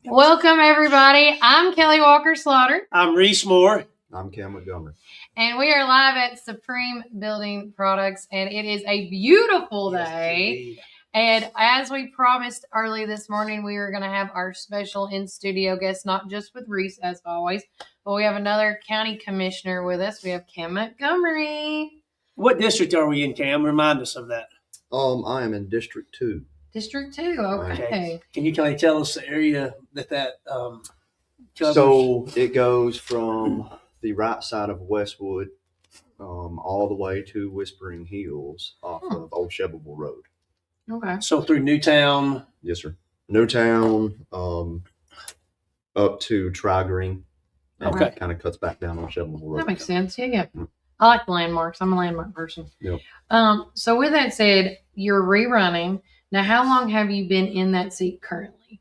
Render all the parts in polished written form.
Welcome, everybody. I'm Kelly Walker Slaughter. I'm Reese Moore. I'm Cam Montgomery. And we are live at Supreme Building Products, and it is a beautiful day. Yes, and as we promised early this morning, we were going to have our special in-studio guest, not just with Reese, as always, but we have another county commissioner with us. We have Cam Montgomery. What district are we in, Cam? Remind us of that. I am in District 2. District 2, okay. Can you kind of tell us the area that covers? So it goes from the right side of Westwood all the way to Whispering Hills off of Old Shelbyville Road. Okay. So through Newtown. Yes, sir. Newtown up to Tri-Green. Okay. It kind of cuts back down on Shelbyville Road. That makes sense. Yeah. I like landmarks. I'm a landmark person. Yep. So with that said, you're rerunning. Now, how long have you been in that seat currently?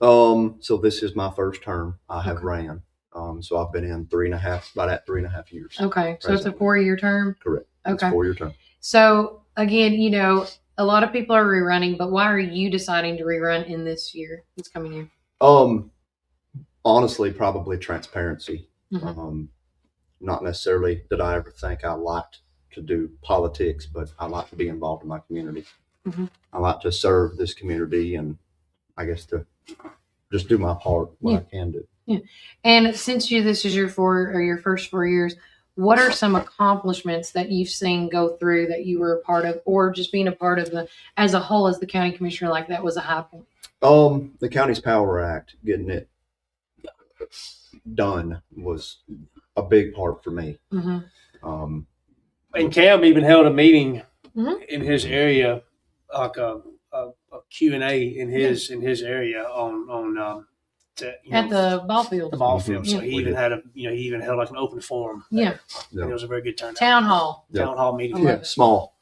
So this is my first term I have ran. So I've been in about at 3.5 years. Okay. So it's a 4-year term? Correct. Okay. It's a 4-year term. So again, a lot of people are rerunning, but why are you deciding to rerun in this coming year? Honestly, probably transparency. Mm-hmm. Not necessarily did I ever think I liked to do politics, but I like to be involved in my community. Mm-hmm. I like to serve this community, and I guess to just do my part, what I can do. Yeah. And since this is your first 4 years, what are some accomplishments that you've seen go through that you were a part of, or just being a part of as a whole, as the county commissioner, like that was a high point? The County's Power Act, getting it done was a big part for me. Mm-hmm. And Cam even held a meeting mm-hmm. in his area, like a Q&A in his area at the ball field. The ball field. Mm-hmm. So he even had he even held like an open forum. Yeah. And it was a very good turnout. Town hall. Town hall meeting. Yeah, small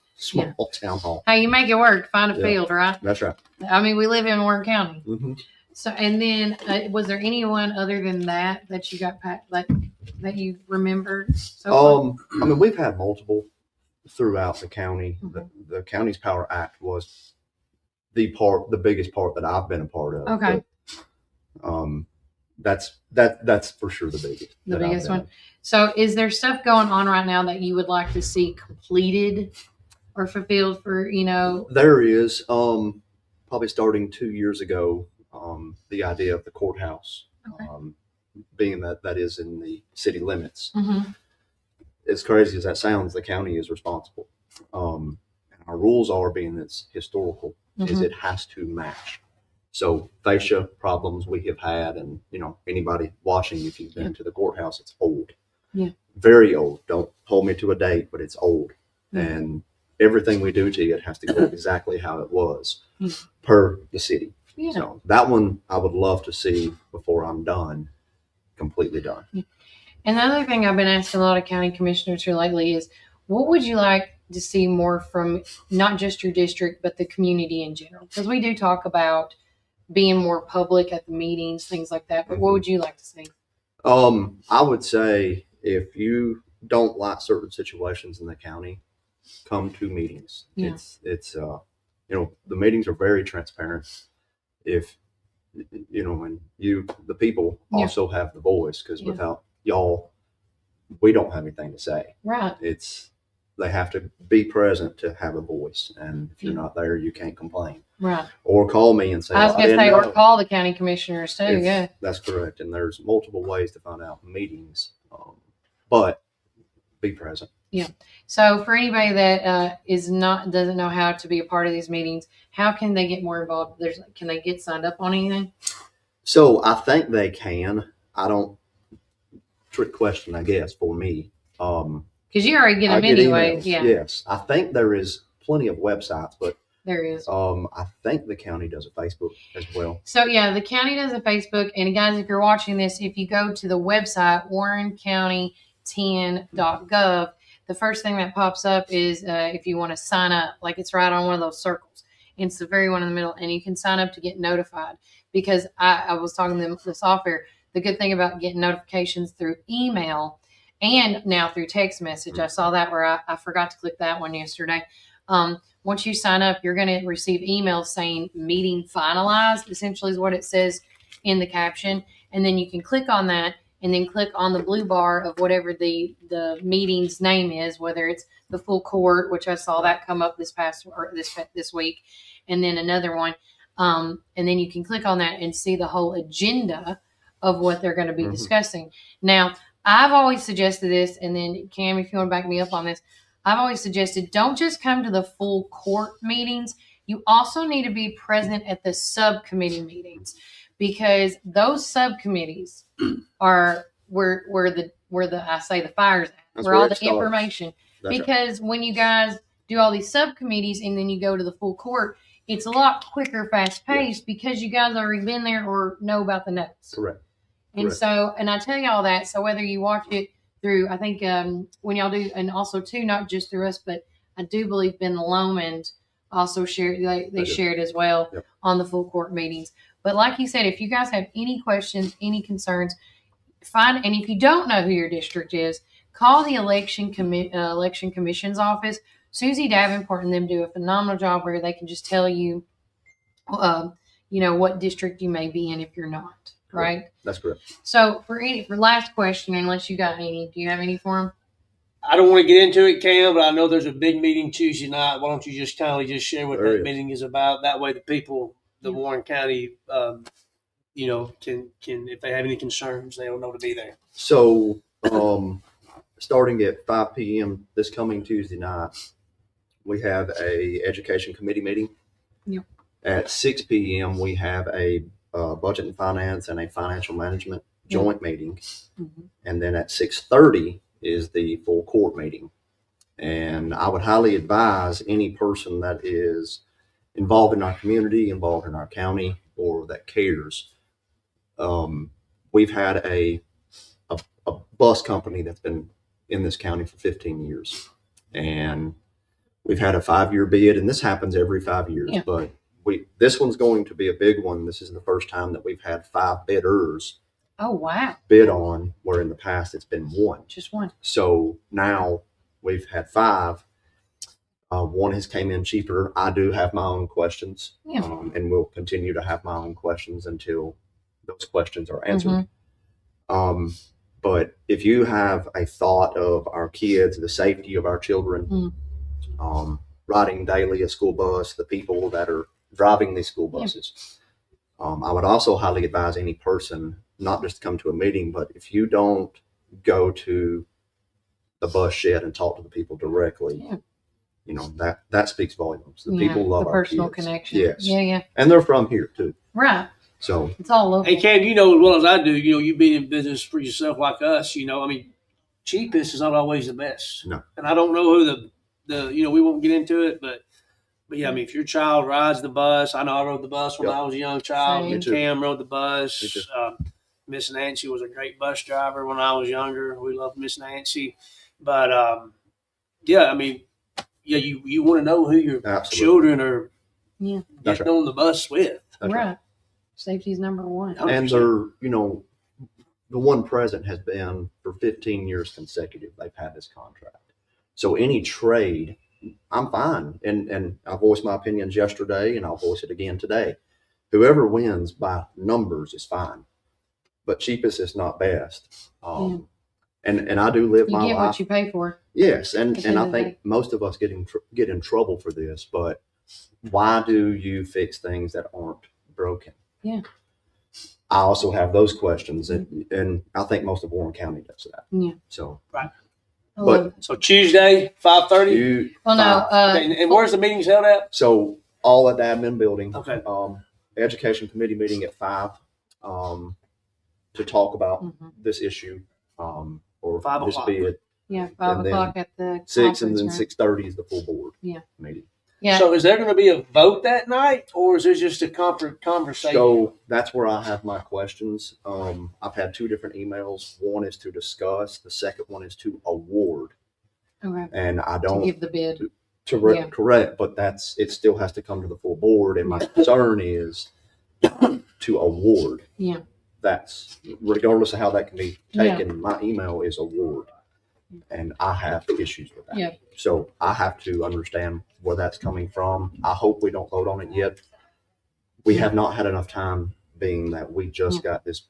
town hall. Hey, you make it work. Find a field, right? That's right. I mean, we live in Warren County. Mm-hmm. So, and then was there anyone other than that you got that you remembered? So I mean, we've had multiple throughout the county. Mm-hmm. The County's Power Act was the biggest part that I've been a part of. Okay. But, that's for sure the biggest. The biggest one. So is there stuff going on right now that you would like to see completed or fulfilled for, There is, probably starting 2 years ago, the idea of the courthouse, being that is in the city limits. Mm-hmm. As crazy as that sounds, the county is responsible. And our rules are, being it's historical, is it has to match. So fascia problems we have had, and anybody watching, if you've been to the courthouse, it's old. Yeah. Very old. Don't hold me to a date, but it's old. And everything we do to it has to go exactly how it was per the city. Yeah. So that one I would love to see before I'm done, completely done. Yeah. And the other thing I've been asking a lot of county commissioners here lately is, what would you like to see more from not just your district, but the community in general? Because we do talk about being more public at the meetings, things like that. But what would you like to see? I would say, if you don't like certain situations in the county, come to meetings. Yeah. It's the meetings are very transparent. If when the people also have the voice, because without y'all, we don't have anything to say. Right. They have to be present to have a voice, and if you're not there, you can't complain. Right. Or call me and say, I was going to say, or call the county commissioners too. Yeah. That's correct. And there's multiple ways to find out meetings, but be present. Yeah. So for anybody that doesn't know how to be a part of these meetings, how can they get more involved? Can they get signed up on anything? So I think they can. I don't. Trick question, I guess, for me. Because you already get them anyway. Emails. Yeah. Yes, I think there is plenty of websites, but there is. I think the county does a Facebook as well. So yeah, the county does a Facebook. And guys, if you're watching this, if you go to the website warrencounty10.gov, the first thing that pops up is if you want to sign up, like it's right on one of those circles. And it's the very one in the middle, and you can sign up to get notified. Because I was talking to them this off air. The good thing about getting notifications through email and now through text message, I saw that where I forgot to click that one yesterday. Once you sign up, you're going to receive emails saying meeting finalized, essentially is what it says in the caption, and then you can click on that, and then click on the blue bar of whatever the meeting's name is, whether it's the full court, which I saw that come up this week, and then another one, and then you can click on that and see the whole agenda of what they're going to be discussing. Now, I've always suggested this, and then Cam, if you want to back me up on this, I've always suggested don't just come to the full court meetings. You also need to be present at the subcommittee meetings, because those subcommittees are where the I say the fire's at, That's where all where it the starts. information. That's right. Because when you guys do all these subcommittees and then you go to the full court, it's a lot quicker, fast paced, because you guys already been there or know about the notes. Correct. And Correct. so, and I tell you all that, so whether you watch it through, I think when y'all do, and also too, not just through us, but I do believe Ben Lomond also shared, they shared as well on the full court meetings. But like you said, if you guys have any questions, any concerns, and if you don't know who your district is, call the election commission's office. Susie Davenport and them do a phenomenal job where they can just tell you, what district you may be in if you're not. Right. That's correct. So for last question, unless you got any, do you have any for him? I don't want to get into it, Cam, but I know there's a big meeting Tuesday night. Why don't you just kindly just share what that meeting is about? That way the people, Warren County, can if they have any concerns, they'll know to be there. So, starting at 5 p.m. this coming Tuesday night, we have a education committee meeting. Yep. At 6 p.m. we have a budget and finance and a financial management joint meeting. And then at 6:30 is the full court meeting. And I would highly advise any person that is involved in our community, involved in our county, or that cares. We've had a bus company that's been in this county for 15 years. And we've had a 5-year bid, and this happens every 5 years, but this one's going to be a big one. This is the first time that we've had 5 bidders. Oh, wow. Bid on, where in the past it's been 1. Just 1. So now we've had 5. One has came in cheaper. I do have my own questions, and will continue to have my own questions until those questions are answered. But if you have a thought of our kids, the safety of our children, riding daily a school bus, the people that are driving these school buses, I would also highly advise any person not just to come to a meeting, but if you don't go to the bus shed and talk to the people directly, that speaks volumes. The people love the our personal kids. connection. Yes. Yeah. And they're from here too. Right. So it's all local. Hey, Cam, you know as well as I do, you being in business for yourself like us, cheapest is not always the best. No. And I don't know who we won't get into it, but yeah, if your child rides the bus, I know I rode the bus when I was a young child. Same. Cam rode the bus. Miss Nancy was a great bus driver when I was younger. We loved Miss Nancy. But, you want to know who your children are getting on the bus with. That's right. Safety is number 1. 100%. And they're, the one present has been for 15 years consecutive. They've had this contract. So any trade, I'm fine. And I voiced my opinions yesterday, and I'll voice it again today. Whoever wins by numbers is fine, but cheapest is not best. And I do live my life. You get what you pay for. Yes, and I think most of us get in trouble for this. But why do you fix things that aren't broken? Yeah. I also have those questions, and I think most of Warren County does that. Yeah. So right. So Tuesday, 5:30. Well, no. And where's the meetings held at? So all at the admin building. Okay. Education committee meeting at 5 to talk about this issue or 5 this o'clock. bid. Yeah, 5 o'clock at the 6 and then room. 6:30 is the full board meeting. Yeah. So is there going to be a vote that night, or is it just a conversation? So that's where I have my questions. I've had 2 different emails. One is to discuss. The second one is to award. Okay. And I don't to give the bid. Correct, but it still has to come to the full board. And my concern is to award. Yeah. That's regardless of how that can be taken. My email is award, and I have issues with that. Yeah. So I have to understand where that's coming from. I hope we don't vote on it yet. We have not had enough time being that we just got this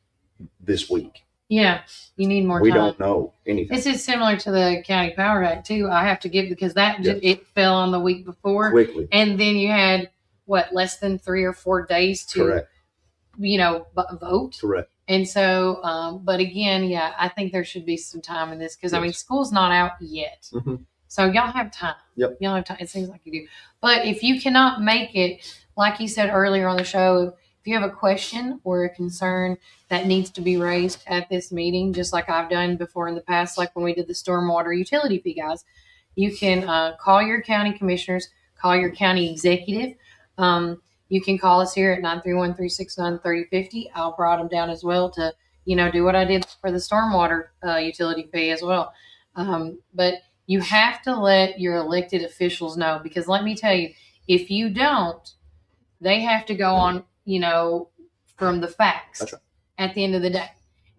week. Yeah, you need more We time. don't know anything. This is similar to the County Power Act too. I have to give because that it fell on the week before, Quickly. and then you had less than 3 or 4 days to, Correct. Vote. Correct. And so, but again, I think there should be some time in this because I mean, school's not out yet, so y'all have time. Yep. Y'all have time. It seems like you do, but if you cannot make it, like you said earlier on the show, if you have a question or a concern that needs to be raised at this meeting, just like I've done before in the past, like when we did the stormwater utility fee, guys, you can call your county commissioners, call your county executive. You can call us here at 931-369-3050. I'll write them down as well to, do what I did for the stormwater utility fee as well. But you have to let your elected officials know, because let me tell you, if you don't, they have to go on, from the facts at the end of the day.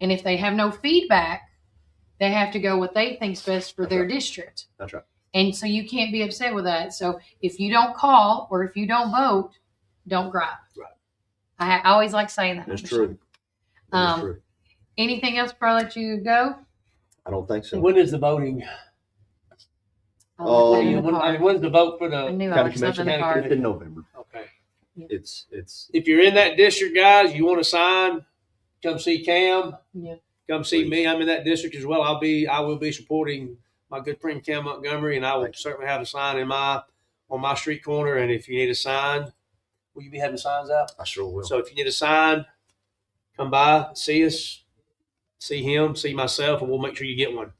And if they have no feedback, they have to go what they think's best for their district. That's right. And so you can't be upset with that. So if you don't call or if you don't vote, don't gripe. Right. I always like saying that. It's true. It's true. Anything else before I let you go? I don't think so. When is the voting? When's the vote for the county commission? It's in November. Okay. It's. If you're in that district, guys, you want to sign, come see Cam. Yeah. Come see me. I'm in that district as well. I will be supporting my good friend Cam Montgomery, and I will certainly have a sign on my street corner. And if you need a sign, will you be having signs out? I sure will. So if you need a sign, come by, see us, see him, see myself, and we'll make sure you get one.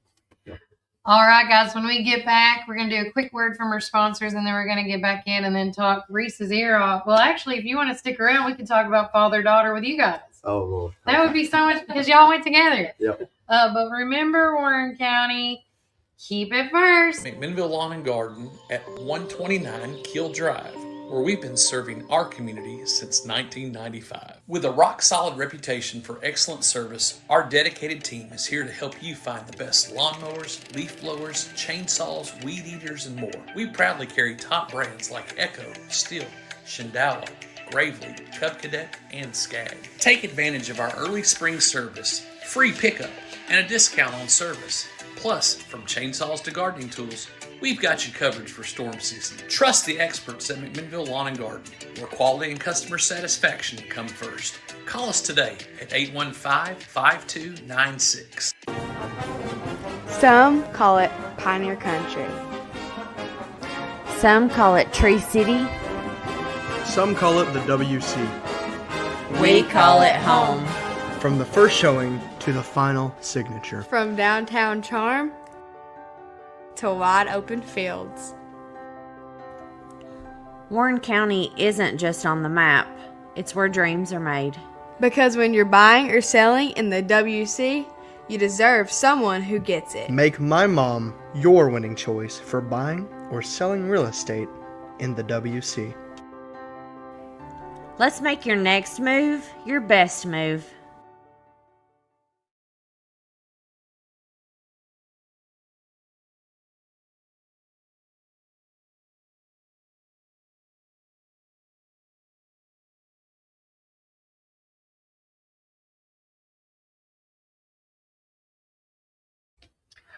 All right, guys, when we get back, we're going to do a quick word from our sponsors, and then we're going to get back in and then talk Reese's ear off. Well, actually, if you want to stick around, we can talk about father-daughter with you guys. Oh, Lord. That would be so much because y'all went together. Yep. But remember, Warren County, keep it first. McMinnville Lawn and Garden at 129 Keel Drive, where we've been serving our community since 1995. With a rock-solid reputation for excellent service, our dedicated team is here to help you find the best lawnmowers, leaf blowers, chainsaws, weed eaters, and more. We proudly carry top brands like Echo, Stihl, Shindala, Gravely, Cub Cadet, and Skag. Take advantage of our early spring service, free pickup, and a discount on service. Plus, from chainsaws to gardening tools, we've got you covered for storm season. Trust the experts at McMinnville Lawn and Garden, where quality and customer satisfaction come first. Call us today at 815-5296. Some call it Pioneer Country. Some call it Tree City. Some call it the WC. We call it home. From the first showing to the final signature. From downtown charm to wide open fields. Warren County isn't just on the map, it's where dreams are made. Because when you're buying or selling in the WC, you deserve someone who gets it. Make my mom your winning choice for buying or selling real estate in the WC. Let's make your next move your best move.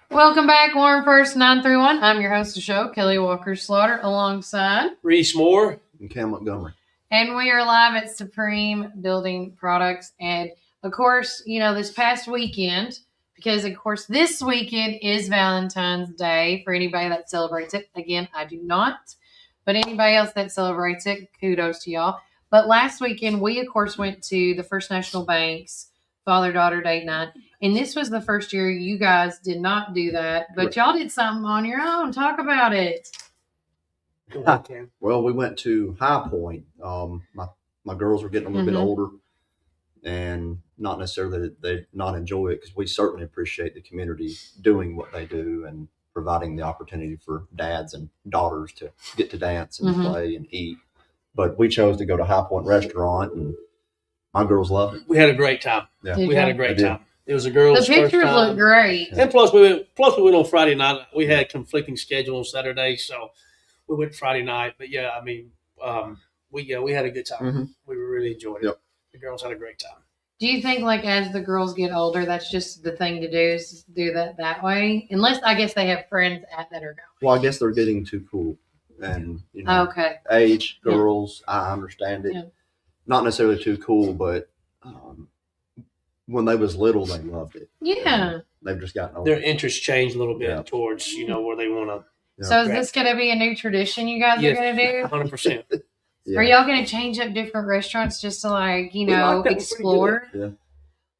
Welcome back, Warren First 931. I'm your host of the show, Kelly Walker Slaughter, alongside Reese Moore And Cam Montgomery. And we are live at Supreme Building Products. And of course, this past weekend, because of course this weekend is Valentine's Day for anybody that celebrates it. Again, I do not, but anybody else that celebrates it, kudos to y'all. But last weekend, we of course went to the First National Bank's father-daughter date night. And this was the first year you guys did not do that, but y'all did something on your own. Talk about it. Go ahead, Cam. Well, we went to High Point. My girls were getting a little bit older, and not necessarily that they not enjoy it, because we certainly appreciate the community doing what they do and providing the opportunity for dads and daughters to get to dance and play and eat. But we chose to go to High Point Restaurant, and my girls loved it. We had a great time. Yeah. We had a great time. It was a girl's The pictures first time. look great. And plus we went on Friday night. We had conflicting schedule on Saturday, so we went Friday night. But yeah, I mean, we had a good time. We really enjoyed it. Yep. The girls had a great time. Do you think, like, as the girls get older, that's just the thing to do, is do that way? Unless, I guess, they have friends that are going. Well, I guess they're getting too cool, and Okay. age girls, I understand it. Yeah. Not necessarily too cool, but when they was little, they loved it. Yeah. They've just gotten older. Their interests changed a little bit Yeah. towards where they want to. Yeah. So is this going to be a new tradition you guys are going to do? 100%. Yeah. Are y'all going to change up different restaurants just to, like, We like that one pretty explore? good. Yeah.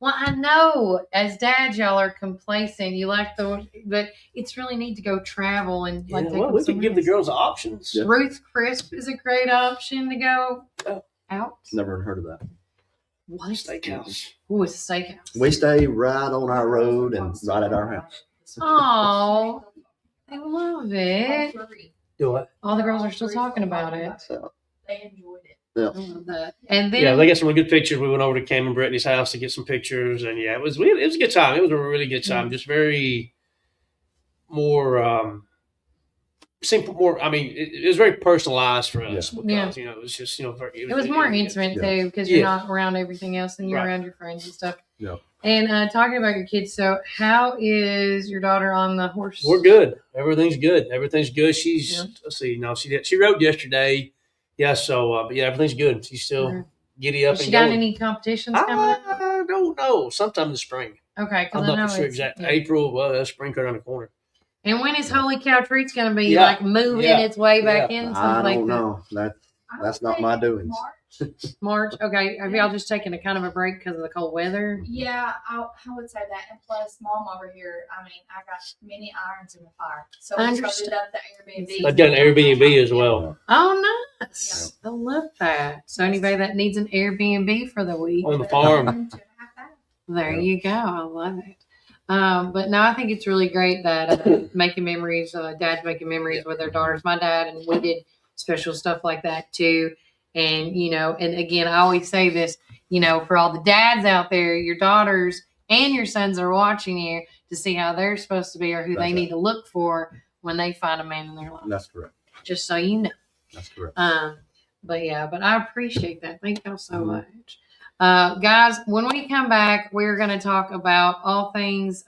Well, I know as dads, y'all are complacent. You like but it's really neat to go travel and like. Yeah, take well, them we can give the somewhere. girls options. Yeah. Ruth Crisp is a great option to go out. Never heard of that. What? Steakhouse. Ooh, it's a steakhouse. We stay right on our road and right at our house. Oh, I love it. Do what? All the girls are still talking about it. So, They enjoyed it. I love that. And then Yeah, they got some really good pictures. We went over to Cam and Brittany's house to get some pictures, and it was a good time. It was a really good time. Just very more simple. More, I mean, it was very personalized for us because it was just it was more intimate too because you're not around everything else and you're around your friends and stuff. Yeah. And talking about your kids, so how is your daughter on the horse? We're good. Everything's good. Everything's good. She's let's see. No, she rode yesterday. Yeah. So, but yeah, everything's good. She's still giddy up. Has she and got going. any competitions coming up? I don't know. Sometime in the spring. Okay, because I'm I know not for sure it's exact. yeah. April. Well, spring around the corner. And when is Holy Cow Treats going to be Yeah. like moving Yeah. its way back Yeah. in? I Something like don't that. know. That's not my doings. March. Okay. Have y'all just taken a kind of a break because of the cold weather? Yeah, I would say that. And plus, Mom over here, I mean, I got many irons in the fire. So we Understood. started up the Airbnb. I've got an Airbnb as well Oh, nice. I love that. So anybody that needs an Airbnb for the week, on the farm. 2.5 hours. there you go. I love it. But no, I think it's really great that making memories, dads making memories with their daughters. My dad and we did special stuff like that too. And, and again, I always say this, for all the dads out there, your daughters and your sons are watching you to see how they're supposed to be or who That's they right. need to look for when they find a man in their life. That's correct. Just so you know. That's correct. But I appreciate that. Thank y'all so much. Guys, when we come back, we're going to talk about all things,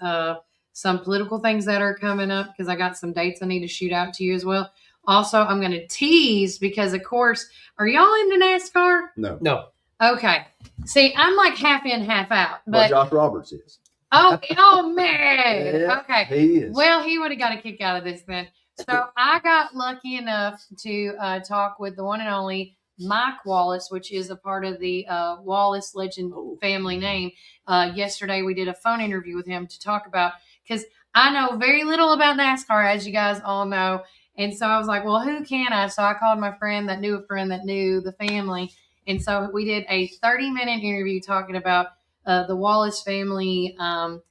some political things that are coming up because I got some dates I need to shoot out to you as well. Also, I'm going to tease because, of course, are y'all into NASCAR? No. Okay. See, I'm like half in, half out. But But Josh Roberts is. oh man. Yeah, Okay. He is. Well, he would have got a kick out of this then. So I got lucky enough to talk with the one and only Mike Wallace, which is a part of the Wallace Legend family name. Yesterday, we did a phone interview with him to talk about, because I know very little about NASCAR, as you guys all know. And so I was like, well, who can I? So I called my friend that knew a friend that knew the family. And so we did a 30-minute interview talking about the Wallace family, the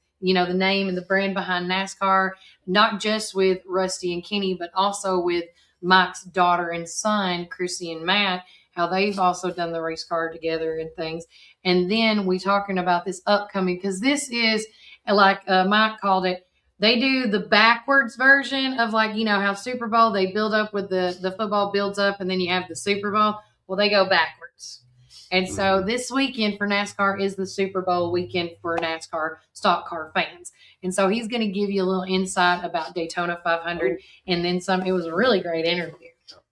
name and the brand behind NASCAR, not just with Rusty and Kenny, but also with Mike's daughter and son, Chrissy and Matt, how they've also done the race car together and things. And then we talking about this upcoming, because this is like Mike called it, they do the backwards version of how Super Bowl, they build up with the football builds up and then you have the Super Bowl. Well, they go backwards. And so this weekend for NASCAR is the Super Bowl weekend for NASCAR stock car fans. And so he's going to give you a little insight about Daytona 500 and then some. It was a really great interview.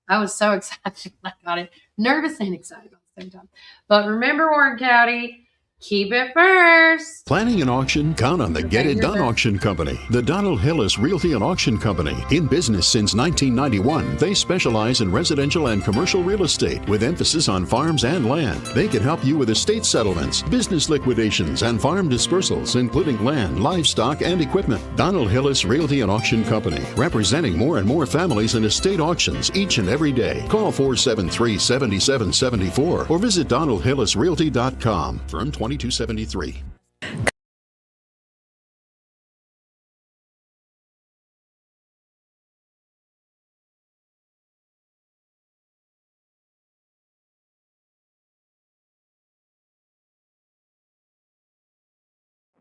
I was so excited when I got it. Nervous and excited at the same time. But remember, Warren County, keep it first. Planning an auction? Count on the Get It Done Auction Company. The Donald Hillis Realty and Auction Company. In business since 1991, they specialize in residential and commercial real estate with emphasis on farms and land. They can help you with estate settlements, business liquidations, and farm dispersals, including land, livestock, and equipment. Donald Hillis Realty and Auction Company, representing more and more families in estate auctions each and every day. Call 473-7774 or visit DonaldHillisRealty.com. Firm 2273.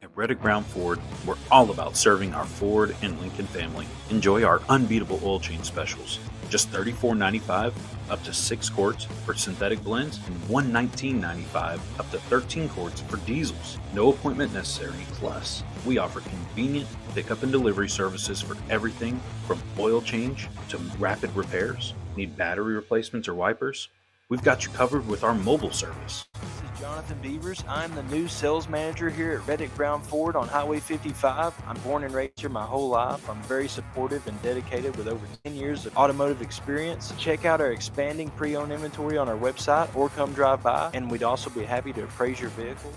At Reddick Brown Ford, we're all about serving our Ford and Lincoln family. Enjoy our unbeatable oil change specials. Just $34.95 up to 6 quarts for synthetic blends and $119.95 up to 13 quarts for diesels. No appointment necessary. Plus, we offer convenient pickup and delivery services for everything from oil change to rapid repairs. Need battery replacements or wipers? We've got you covered with our mobile service. This is Jonathan Beavers. I'm the new sales manager here at Reddick Brown Ford on Highway 55. I'm born and raised here my whole life. I'm very supportive and dedicated with over 10 years of automotive experience. Check out our expanding pre-owned inventory on our website or come drive by, and we'd also be happy to appraise your vehicle.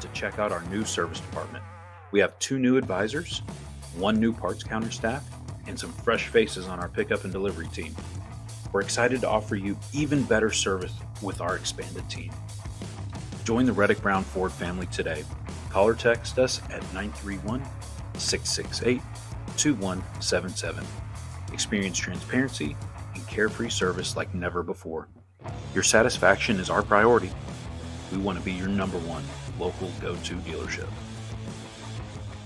To check out our new service department. We have 2 new advisors, 1 new parts counter staff, and some fresh faces on our pickup and delivery team. We're excited to offer you even better service with our expanded team. Join the Reddick Brown Ford family today. Call or text us at 931-668-2177. Experience transparency and carefree service like never before. Your satisfaction is our priority. We want to be your #1 local go-to dealership.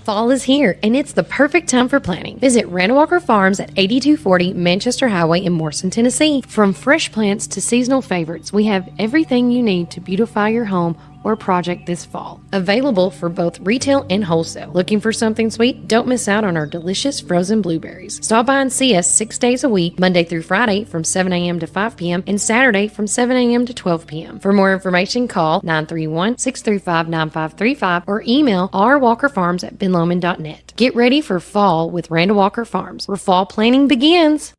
Fall is here, and it's the perfect time for planting. Visit Randall Walker Farms at 8240 Manchester Highway in Morrison, Tennessee. From fresh plants to seasonal favorites, we have everything you need to beautify your home or project this fall. Available for both retail and wholesale. Looking for something sweet? Don't miss out on our delicious frozen blueberries. Stop by and see us 6 days a week, Monday through Friday from 7 a.m. to 5 p.m. and Saturday from 7 a.m. to 12 p.m. For more information, call 931-635-9535 or email rwalkerfarms@benlomond.net. Get ready for fall with Randall Walker Farms, where fall planning begins.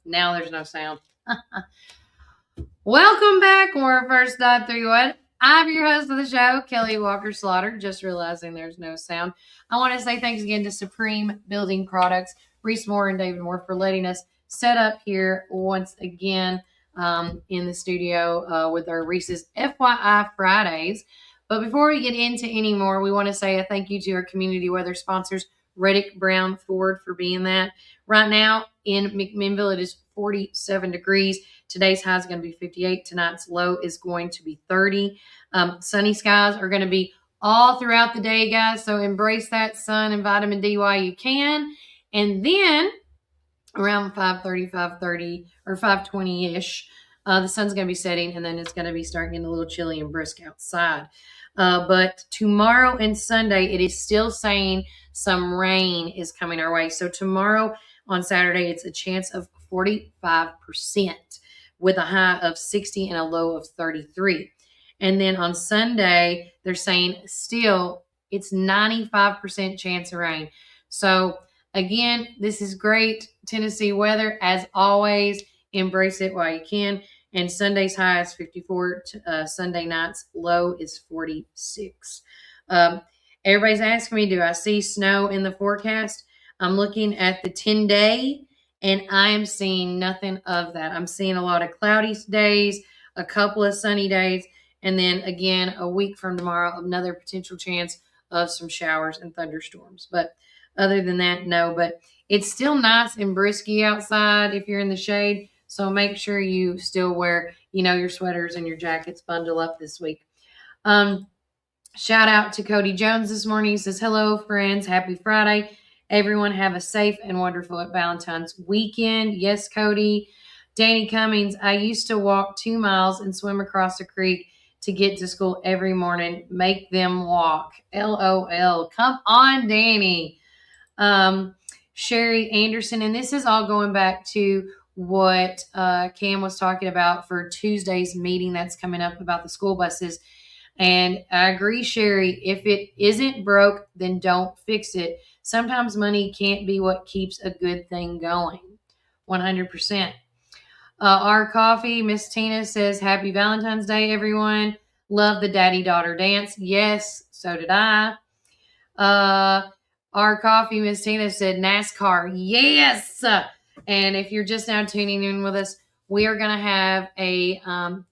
Now there's no sound. Welcome back. We're First Dive 3-1. I'm your host of the show, Kelly Walker Slaughter. Just realizing there's no sound. I want to say thanks again to Supreme Building Products, Reese Moore and David Moore, for letting us set up here once again in the studio with our Reese's FYI Fridays. But before we get into any more, we want to say a thank you to our community weather sponsors, Reddick Brown Ford, for being that. Right now in McMinnville, it is 47 degrees. Today's high is going to be 58. Tonight's low is going to be 30. Sunny skies are going to be all throughout the day, guys. So embrace that sun and vitamin D while you can. And then around 5:30 or 5:20-ish, the sun's going to be setting, and then it's going to be starting getting a little chilly and brisk outside. But tomorrow and Sunday, it is still saying some rain is coming our way. So tomorrow on Saturday, it's a chance of 45% with a high of 60 and a low of 33. And then on Sunday, they're saying still it's 95% chance of rain. So again, this is great Tennessee weather. As always, embrace it while you can. And Sunday's high is 54. Sunday night's low is 46. Everybody's asking me, do I see snow in the forecast? I'm looking at the 10-day, and I am seeing nothing of that. I'm seeing a lot of cloudy days, a couple of sunny days, and then again, a week from tomorrow, another potential chance of some showers and thunderstorms. But other than that, no. But It's still nice and brisky outside if you're in the shade. So make sure you still wear, your sweaters and your jackets. Bundle up this week. Shout out to Cody Jones this morning. He says, hello, friends. Happy Friday. Everyone have a safe and wonderful Valentine's weekend. Yes, Cody. Danny Cummings, I used to walk 2 miles and swim across the creek to get to school every morning. Make them walk. LOL. Come on, Danny. Sherry Anderson, and this is all going back to what Cam was talking about for Tuesday's meeting that's coming up about the school buses. And I agree, Sherry, if it isn't broke, then don't fix it. Sometimes money can't be what keeps a good thing going. 100%. Our coffee, Miss Tina says, happy Valentine's Day, everyone. Love the daddy-daughter dance. Yes, so did I. Our coffee, Miss Tina said, NASCAR. Yes. And if you're just now tuning in with us, we are going to have a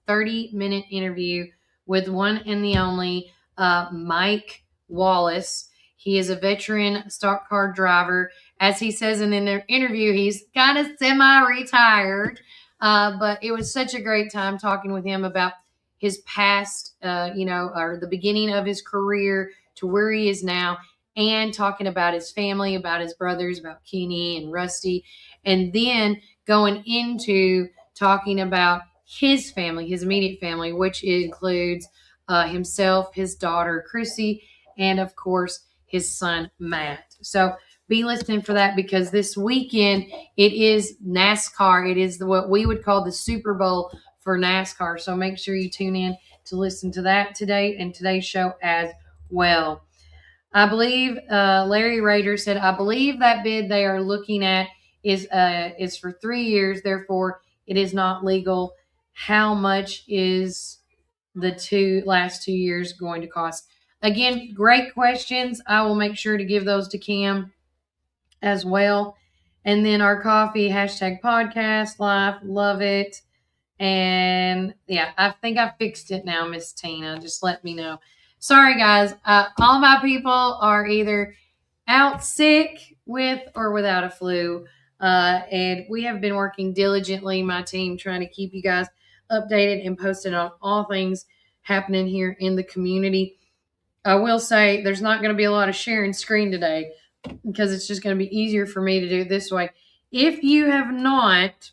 30-minute interview with one and the only Mike Wallace. He is a veteran stock car driver. As he says in the interview, he's kind of semi-retired. But it was such a great time talking with him about his past, or the beginning of his career to where he is now, and talking about his family, about his brothers, about Kenny and Rusty, and then going into talking about his family, his immediate family, which includes himself, his daughter, Chrissy, and of course, his son, Matt. So be listening for that, because this weekend it is NASCAR. It is what we would call the Super Bowl for NASCAR. So make sure you tune in to listen to that today and today's show as well. I believe Larry Rader said, I believe that bid they are looking at is for 3 years. Therefore, it is not legal. How much is the last 2 years going to cost? Again, great questions. I will make sure to give those to Cam as well. And then our coffee, #podcast live. Love it. And yeah, I think I fixed it now, Miss Tina. Just let me know. Sorry, guys. All my people are either out sick with or without a flu. And we have been working diligently, my team, trying to keep you guys updated and posted on all things happening here in the community. I will say there's not going to be a lot of sharing screen today, because it's just going to be easier for me to do it this way. If you have not,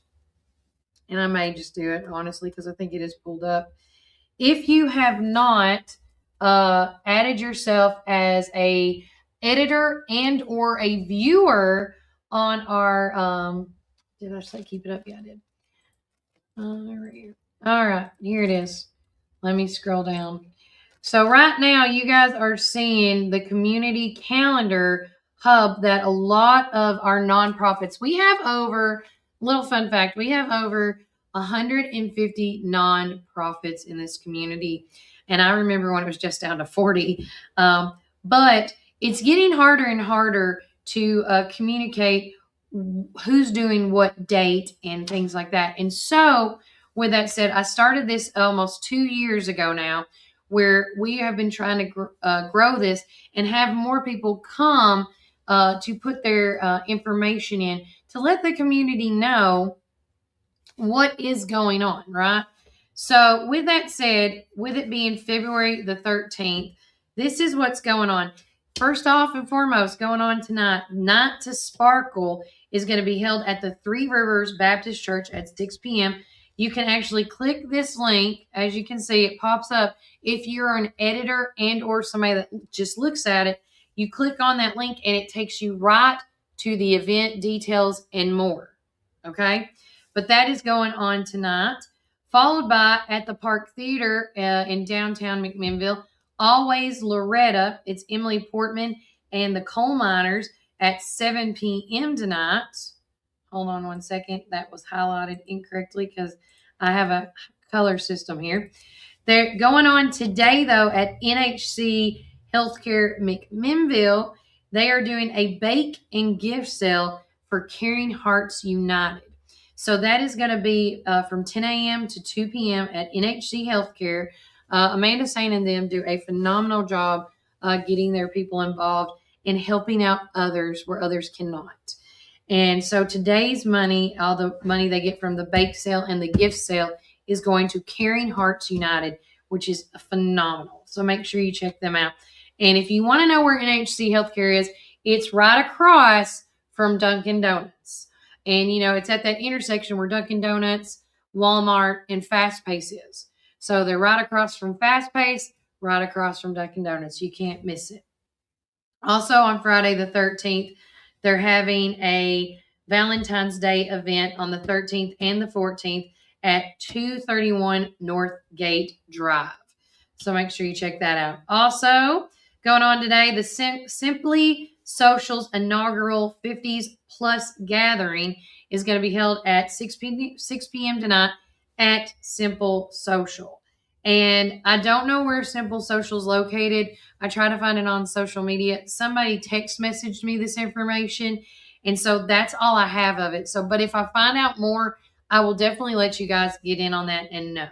and I may just do it, honestly, because I think it is pulled up. If you have not added yourself as a editor and or a viewer on our, did I say keep it up? Yeah, I did. Right here. All right, here it is. Let me scroll down. So right now, you guys are seeing the community calendar hub that a lot of our nonprofits, we have over, little fun fact, we have over 150 nonprofits in this community. And I remember when it was just down to 40. But it's getting harder and harder to communicate who's doing what date and things like that. And so with that said, I started this almost 2 years ago now, where we have been trying to grow this and have more people come to put their information in to let the community know what is going on, right? So with that said, with it being February the 13th, this is what's going on. First off and foremost, going on tonight, Night to Sparkle is going to be held at the Three Rivers Baptist Church at 6 p.m. You can actually click this link. As you can see, it pops up. If you're an editor and or somebody that just looks at it, you click on that link and it takes you right to the event details and more. Okay? But that is going on tonight. Followed by at the Park Theater in downtown McMinnville, Always Loretta. It's Emily Portman and the Coal Miners at 7 p.m. tonight. Hold on one second. That was highlighted incorrectly because I have a color system here. They're going on today, though, at NHC Healthcare McMinnville. They are doing a bake and gift sale for Caring Hearts United. So that is going to be from 10 a.m. to 2 p.m. at NHC Healthcare. Amanda Sain and them do a phenomenal job getting their people involved and helping out others where others cannot. And so today's money, all the money they get from the bake sale and the gift sale, is going to Caring Hearts United, which is phenomenal. So make sure you check them out. And if you want to know where NHC Healthcare is, it's right across from Dunkin' Donuts. And, it's at that intersection where Dunkin' Donuts, Walmart, and Fast Pace is. So they're right across from Fast Pace, right across from Dunkin' Donuts. You can't miss it. Also on Friday the 13th, they're having a Valentine's Day event on the 13th and the 14th at 231 North Gate Drive. So make sure you check that out. Also, going on today, the Simply Socials inaugural 50s Plus gathering is going to be held at 6 p.m. tonight at Simple Social. And I don't know where Simple Social is located. I tried to find it on social media. Somebody text messaged me this information. And so that's all I have of it. So, but if I find out more, I will definitely let you guys get in on that and know.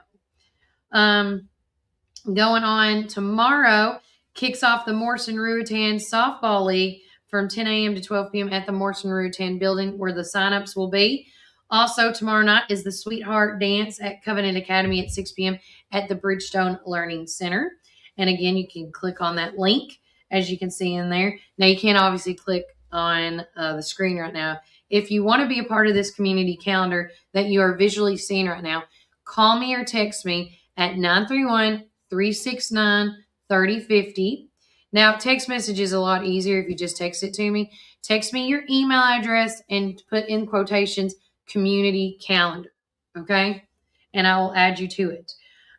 Going on tomorrow, kicks off the Morrison Ruatan Softball League from 10 a.m. to 12 p.m. at the Morrison Ruatan building where the signups will be. Also, tomorrow night is the Sweetheart Dance at Covenant Academy at 6 p.m. at the Bridgestone Learning Center. And again, you can click on that link, as you can see in there. Now, you can't obviously click on the screen right now. If you want to be a part of this community calendar that you are visually seeing right now, call me or text me at 931-369-3050. Now, text message is a lot easier if you just text it to me. Text me your email address and put in quotations, community calendar, okay? And I will add you to it.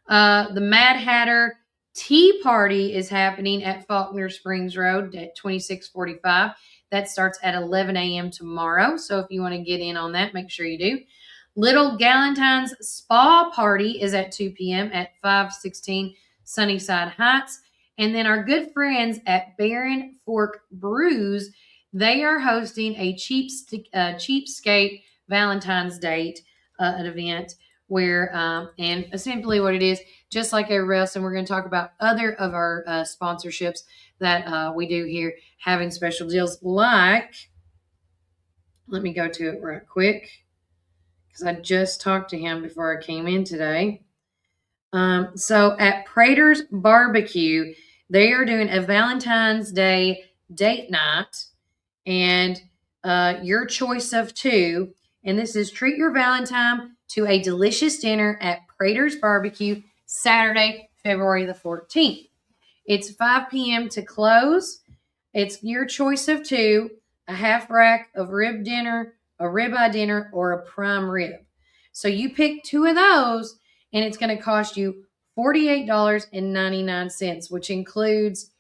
The Mad Hatter Tea Party is happening at Faulkner Springs Road at 2645. That starts at 11 a.m. tomorrow. So if you want to get in on that, make sure you do. Little Galentine's Spa Party is at 2 p.m. at 516 Sunnyside Heights. And then our good friends at Baron Fork Brews, they are hosting a cheapskate Valentine's date an event where, and simply what it is, just like everywhere else, and we're going to talk about other of our sponsorships that we do here, having special deals like, let me go to it right quick, because I just talked to him before I came in today. So at Prater's Barbecue, they are doing a Valentine's Day date night, and your choice of two. And this is Treat Your Valentine to a Delicious Dinner at Prater's Barbecue, Saturday, February the 14th. It's 5 p.m. to close. It's your choice of two, a half rack of rib dinner, a ribeye dinner, or a prime rib. So you pick two of those, and it's going to cost you $48.99, which includes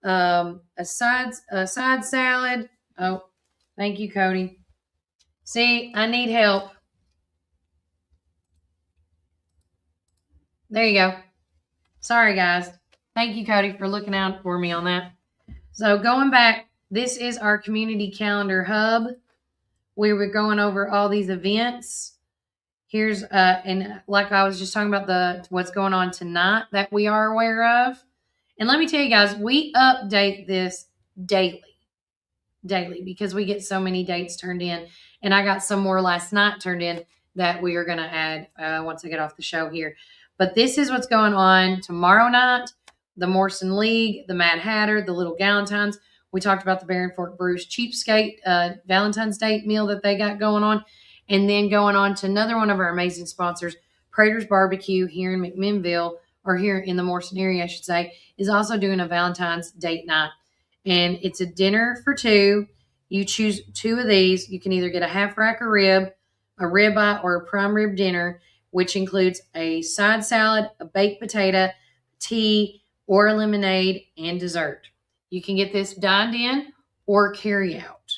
a side salad. Oh, thank you, Cody. See, I need help. There you go. Sorry, guys. Thank you, Cody, for looking out for me on that. So going back, this is our community calendar hub where we're going over all these events. Here's, and like I was just talking about what's going on tonight that we are aware of. And let me tell you guys, we update this daily, because we get so many dates turned in. And I got some more last night turned in that we are going to add once I get off the show here. But this is what's going on tomorrow night. The Morrison League, the Mad Hatter, the Little Galentines. We talked about the Baron Fork Brews Cheapskate Valentine's Day meal that they got going on. And then going on to another one of our amazing sponsors, Prater's Barbecue here in McMinnville, or here in the Morrison area, I should say, is also doing a Valentine's date night. And it's a dinner for two. You choose two of these. You can either get a half rack of rib, a ribeye, or a prime rib dinner, which includes a side salad, a baked potato, tea, or a lemonade, and dessert. You can get this dined in or carry out.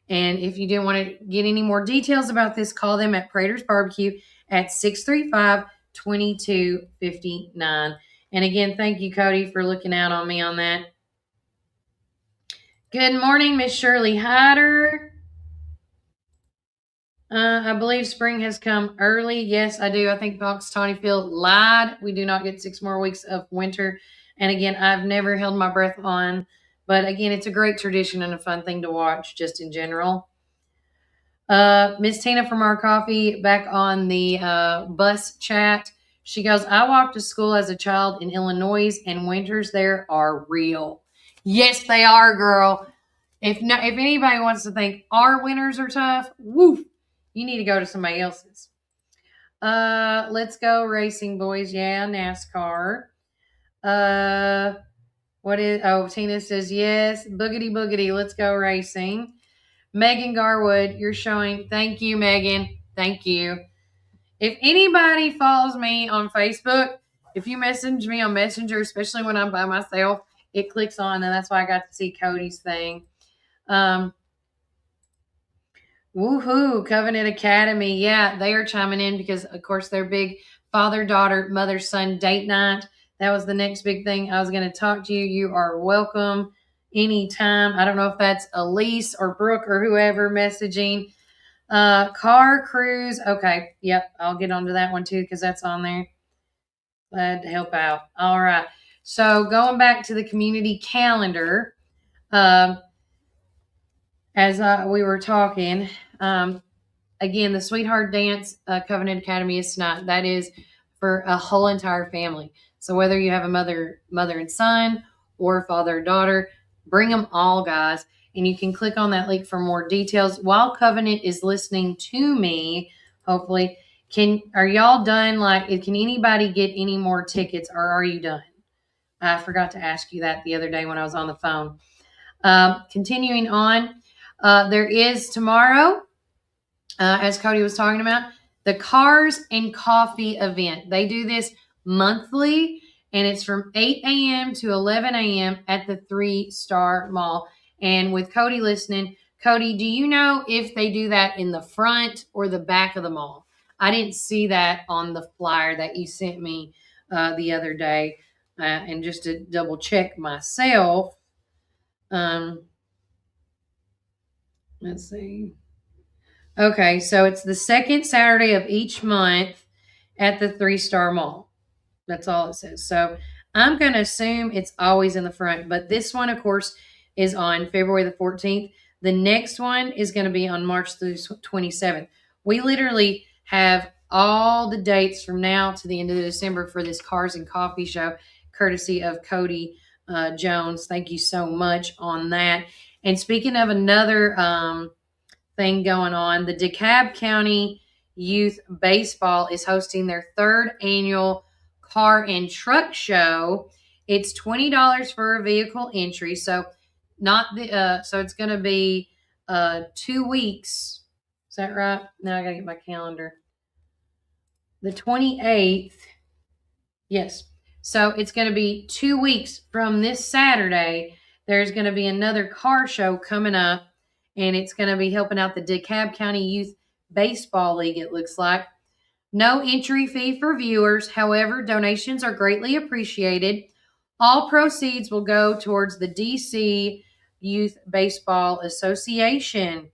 And if you didn't want to get any more details about this, call them at Prater's Barbecue at 635-2259. And again, thank you, Cody, for looking out on me on that. Good morning, Miss Shirley Hyder. I believe spring has come early. Yes, I do. I think Fox Tawnyfield lied. We do not get 6 more weeks of winter. And again, I've never held my breath on. But again, it's a great tradition and a fun thing to watch just in general. Miss Tina from Our Coffee back on the bus chat. She goes, I walked to school as a child in Illinois, and winters there are real. Yes, they are, girl. If anybody wants to think our winters are tough, woof, you need to go to somebody else's. Let's go racing, boys. Yeah, NASCAR. Tina says yes. Boogity boogity. Let's go racing. Megan Garwood, you're showing. Thank you, Megan. Thank you. If anybody follows me on Facebook, if you message me on Messenger, especially when I'm by myself, it clicks on, and that's why I got to see Cody's thing. Woohoo, Covenant Academy. Yeah, they are chiming in because, of course, they're big father-daughter, mother-son date night. That was the next big thing. I was going to talk to you. You are welcome anytime. I don't know if that's Elise or Brooke or whoever messaging. Car cruise. Okay. Yep. I'll get onto that one too, because that's on there. Glad to help out. All right. So going back to the community calendar, as we were talking, again, the Sweetheart Dance Covenant Academy is tonight. That is for a whole entire family. So whether you have a mother and son, or father and daughter, bring them all, guys. And you can click on that link for more details. While Covenant is listening to me, hopefully, are y'all done? Can anybody get any more tickets, or are you done? I forgot to ask you that the other day when I was on the phone. Continuing on, there is tomorrow, as Cody was talking about, the Cars and Coffee event. They do this monthly, and it's from 8 a.m. to 11 a.m. at the 3-Star Mall. And with Cody listening, Cody, do you know if they do that in the front or the back of the mall? I didn't see that on the flyer that you sent me the other day. And just to double check myself, let's see. Okay, so it's the second Saturday of each month at the 3-Star Mall. That's all it says. So I'm going to assume it's always in the front. But this one, of course, is on February the 14th. The next one is going to be on March the 27th. We literally have all the dates from now to the end of December for this Cars and Coffee show, courtesy of Cody Jones. Thank you so much on that. And speaking of another thing going on, the DeKalb County Youth Baseball is hosting their 3rd annual Car and Truck Show. It's $20 for a vehicle entry. So it's going to be 2 weeks. Is that right? Now I got to get my calendar. The 28th. Yes. So it's going to be 2 weeks from this Saturday. There's going to be another car show coming up, and it's going to be helping out the DeKalb County Youth Baseball League, it looks like. No entry fee for viewers. However, donations are greatly appreciated. All proceeds will go towards the DC Youth Baseball Association.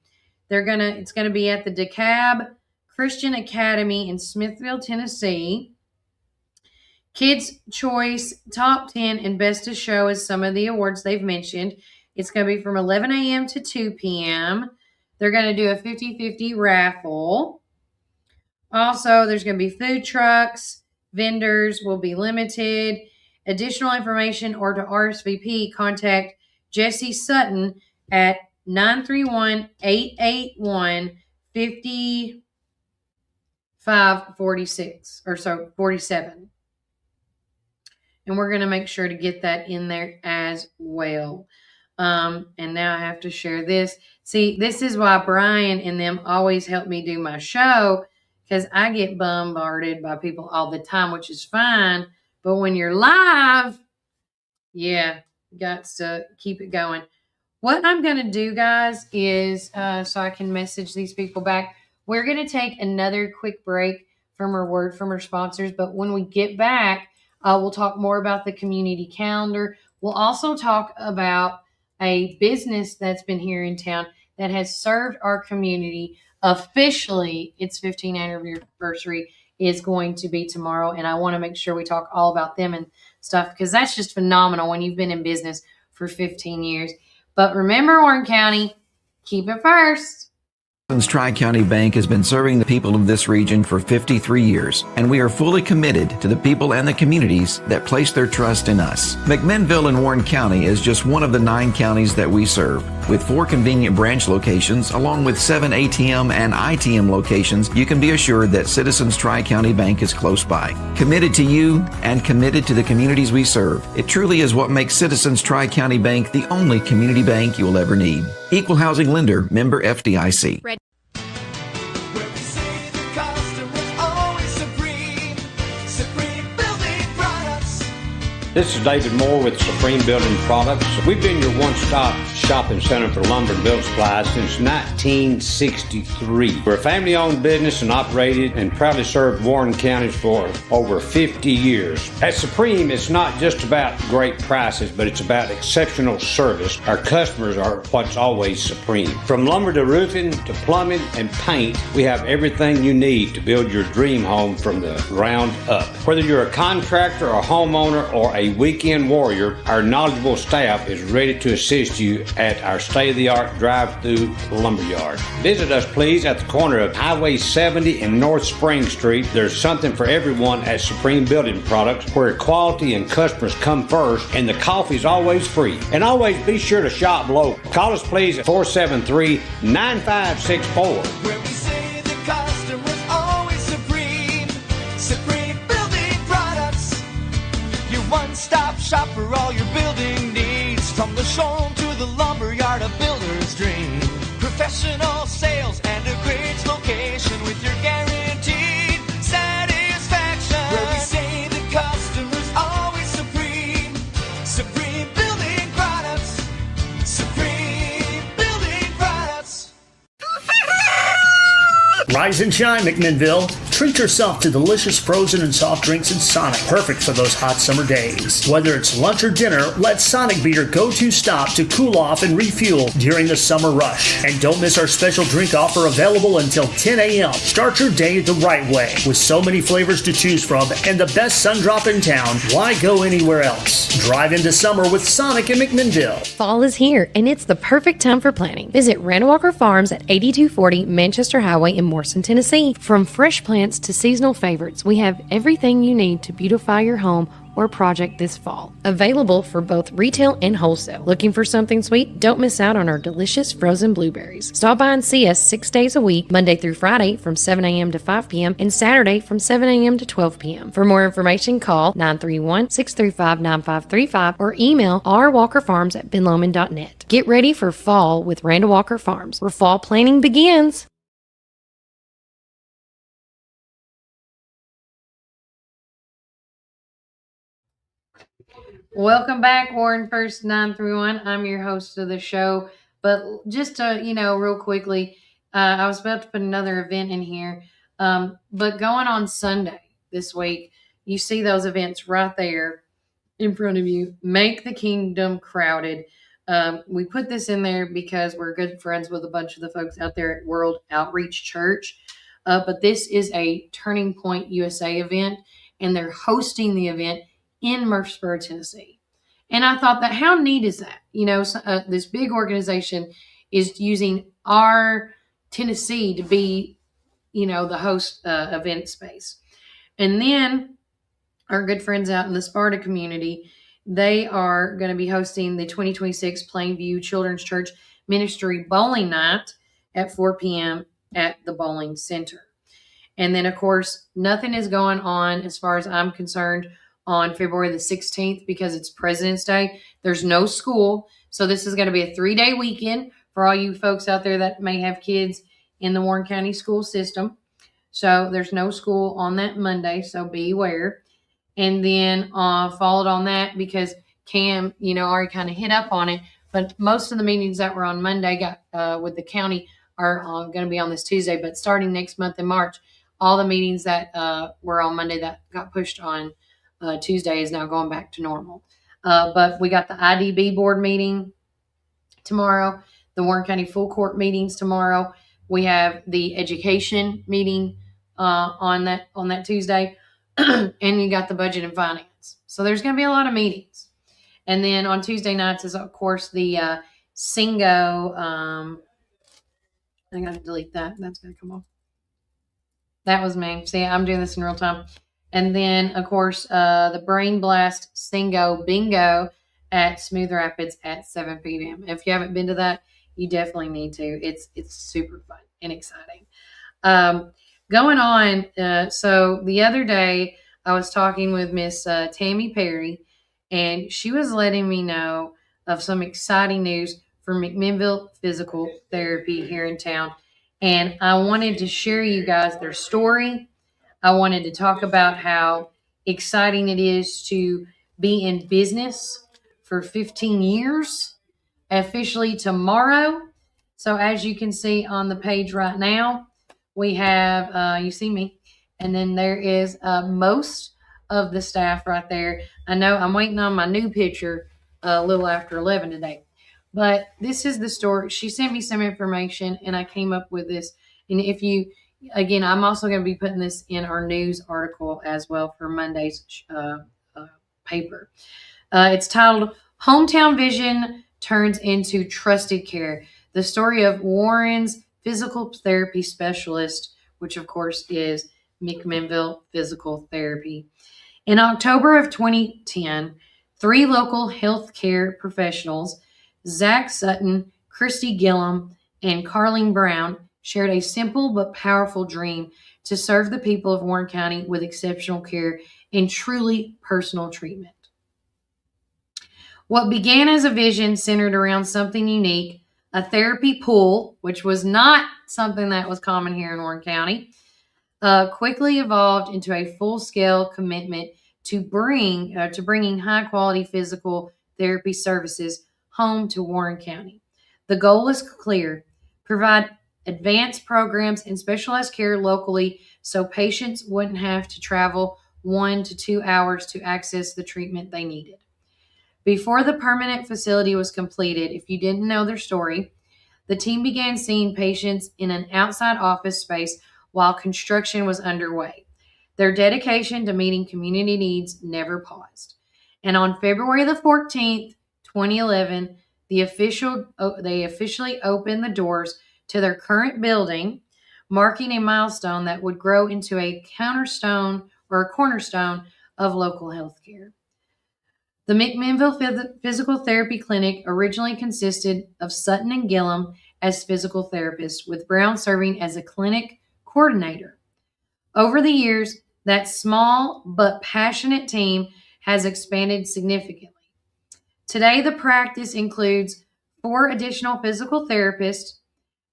It's going to be at the DeKalb Christian Academy in Smithville, Tennessee. Kids Choice, Top 10, and Best of Show is some of the awards they've mentioned. It's going to be from 11 a.m. to 2 p.m. They're going to do a 50-50 raffle. Also, there's going to be food trucks. Vendors will be limited. Additional information or to RSVP, contact Jesse Sutton at 931-881-5546 47. And we're going to make sure to get that in there as well. And now I have to share this. See, this is why Brian and them always help me do my show, because I get bombarded by people all the time, which is fine. But when you're live, yeah, got to keep it going. What I'm going to do, guys, is so I can message these people back, we're going to take another quick break from our word from our sponsors. But when we get back, we'll talk more about the community calendar. We'll also talk about a business that's been here in town that has served our community officially. Its 15th anniversary is going to be tomorrow, and I want to make sure we talk all about them and stuff, because that's just phenomenal when you've been in business for 15 years. But remember, Warren County, keep it first. Tri-County Bank has been serving the people of this region for 53 years, and we are fully committed to the people and the communities that place their trust in us. McMinnville in Warren County is just one of the 9 counties that we serve. With 4 convenient branch locations, along with 7 ATM and ITM locations, you can be assured that Citizens Tri-County Bank is close by. Committed to you and committed to the communities we serve. It truly is what makes Citizens Tri-County Bank the only community bank you'll ever need. Equal housing lender, member FDIC. This is David Moore with Supreme Building Products. We've been your one-stop shopping center for lumber and building supplies since 1963. We're a family-owned business and operated and proudly served Warren counties for over 50 years. At Supreme, it's not just about great prices, but it's about exceptional service. Our customers are what's always supreme. From lumber to roofing to plumbing and paint, we have everything you need to build your dream home from the ground up. Whether you're a contractor, a homeowner, or a weekend warrior, our knowledgeable staff is ready to assist you at our state-of-the-art drive-through lumberyard. Visit us, please, at the corner of Highway 70 and North Spring Street. There's something for everyone at Supreme Building Products, where quality and customers come first, and the coffee's always free. And always be sure to shop local. Call us, please, at 473-9564. Where we say the customer's always supreme. Supreme Building Products. Your one-stop shop for all your building needs. From the showroom to the lumberyard, a builder's dream. Professional sales and a great location with your guaranteed satisfaction. Where we say the customer's always supreme. Supreme Building Products. Supreme Building Products. Rise and shine, McMinnville. Treat yourself to delicious frozen and soft drinks in Sonic, perfect for those hot summer days. Whether it's lunch or dinner, let Sonic be your go-to stop to cool off and refuel during the summer rush. And don't miss our special drink offer available until 10 a.m. Start your day the right way. With so many flavors to choose from and the best sun drop in town, why go anywhere else? Drive into summer with Sonic in McMinnville. Fall is here, and it's the perfect time for planting. Visit Randall Walker Farms at 8240 Manchester Highway in Morrison, Tennessee. From fresh plants to seasonal favorites, we have everything you need to beautify your home or project this fall. Available for both retail and wholesale. Looking for something sweet? Don't miss out on our delicious frozen blueberries. Stop by and see us 6 days a week, Monday through Friday from 7 a.m. to 5 p.m. and Saturday from 7 a.m. to 12 p.m. For more information, call 931-635-9535 or email rwalkerfarms@benlomond.net. Get ready for fall with Randall Walker Farms, where fall planning begins. Welcome back, Warren First 931. I'm your host of the show. But just to, real quickly, I was about to put another event in here. But going on Sunday this week, you see those events right there in front of you. Make the Kingdom Crowded. We put this in there because we're good friends with a bunch of the folks out there at World Outreach Church. But this is a Turning Point USA event, and they're hosting the event in Murfreesboro, Tennessee. And I thought that how neat is that? This big organization is using our Tennessee to be, the host event space. And then our good friends out in the Sparta community, they are going to be hosting the 2026 Plainview Children's Church Ministry Bowling Night at 4 p.m. at the Bowling Center. And then, of course, nothing is going on as far as I'm concerned on February the 16th because it's President's Day. There's no school. So this is going to be a 3-day weekend for all you folks out there that may have kids in the Warren County school system. So there's no school on that Monday, so be aware. And then followed on that because Cam, already kind of hit up on it. But most of the meetings that were on Monday got with the county are going to be on this Tuesday. But starting next month in March, all the meetings that were on Monday that got pushed on Tuesday is now going back to normal. But we got the IDB board meeting tomorrow, the Warren County full court meetings tomorrow. We have the education meeting on that Tuesday, and you got the budget and finance. So there's going to be a lot of meetings. And then on Tuesday nights is, of course, the Singo I got to delete that. That's going to come off. That was me. See, I'm doing this in real time. And then, of course, the Brain Blast Singo Bingo at Smooth Rapids at 7 p.m. If you haven't been to that, you definitely need to. It's super fun and exciting. Going on, so the other day I was talking with Miss Tammy Perry, and she was letting me know of some exciting news for McMinnville Physical Therapy here in town. And I wanted to share you guys their story. I wanted to talk about how exciting it is to be in business for 15 years, officially tomorrow. So as you can see on the page right now, we have, you see me, and then there is most of the staff right there. I know I'm waiting on my new picture a little after 11 today. But this is the story. She sent me some information, and I came up with this. And if you, again, I'm also going to be putting this in our news article as well for Monday's paper. It's titled, Hometown Vision Turns into Trusted Care. The story of Warren's physical therapy specialist, which of course is McMinnville Physical Therapy. In October of 2010, 3 local healthcare professionals, Zach Sutton, Christy Gillum, and Carlene Brown, shared a simple but powerful dream to serve the people of Warren County with exceptional care and truly personal treatment. What began as a vision centered around something unique, a therapy pool, which was not something that was common here in Warren County, quickly evolved into a full-scale commitment to bringing high-quality physical therapy services home to Warren County. The goal is clear: provide advanced programs and specialized care locally so patients wouldn't have to travel 1 to 2 hours to access the treatment they needed. Before the permanent facility was completed, if you didn't know their story, the team began seeing patients in an outside office space while construction was underway. Their dedication to meeting community needs never paused. And on February the 14th, 2011, they officially opened the doors to their current building, marking a milestone that would grow into a cornerstone of local health care. The McMinnville Physical Therapy Clinic originally consisted of Sutton and Gillum as physical therapists, with Brown serving as a clinic coordinator. Over the years, that small but passionate team has expanded significantly. Today, the practice includes 4 additional physical therapists,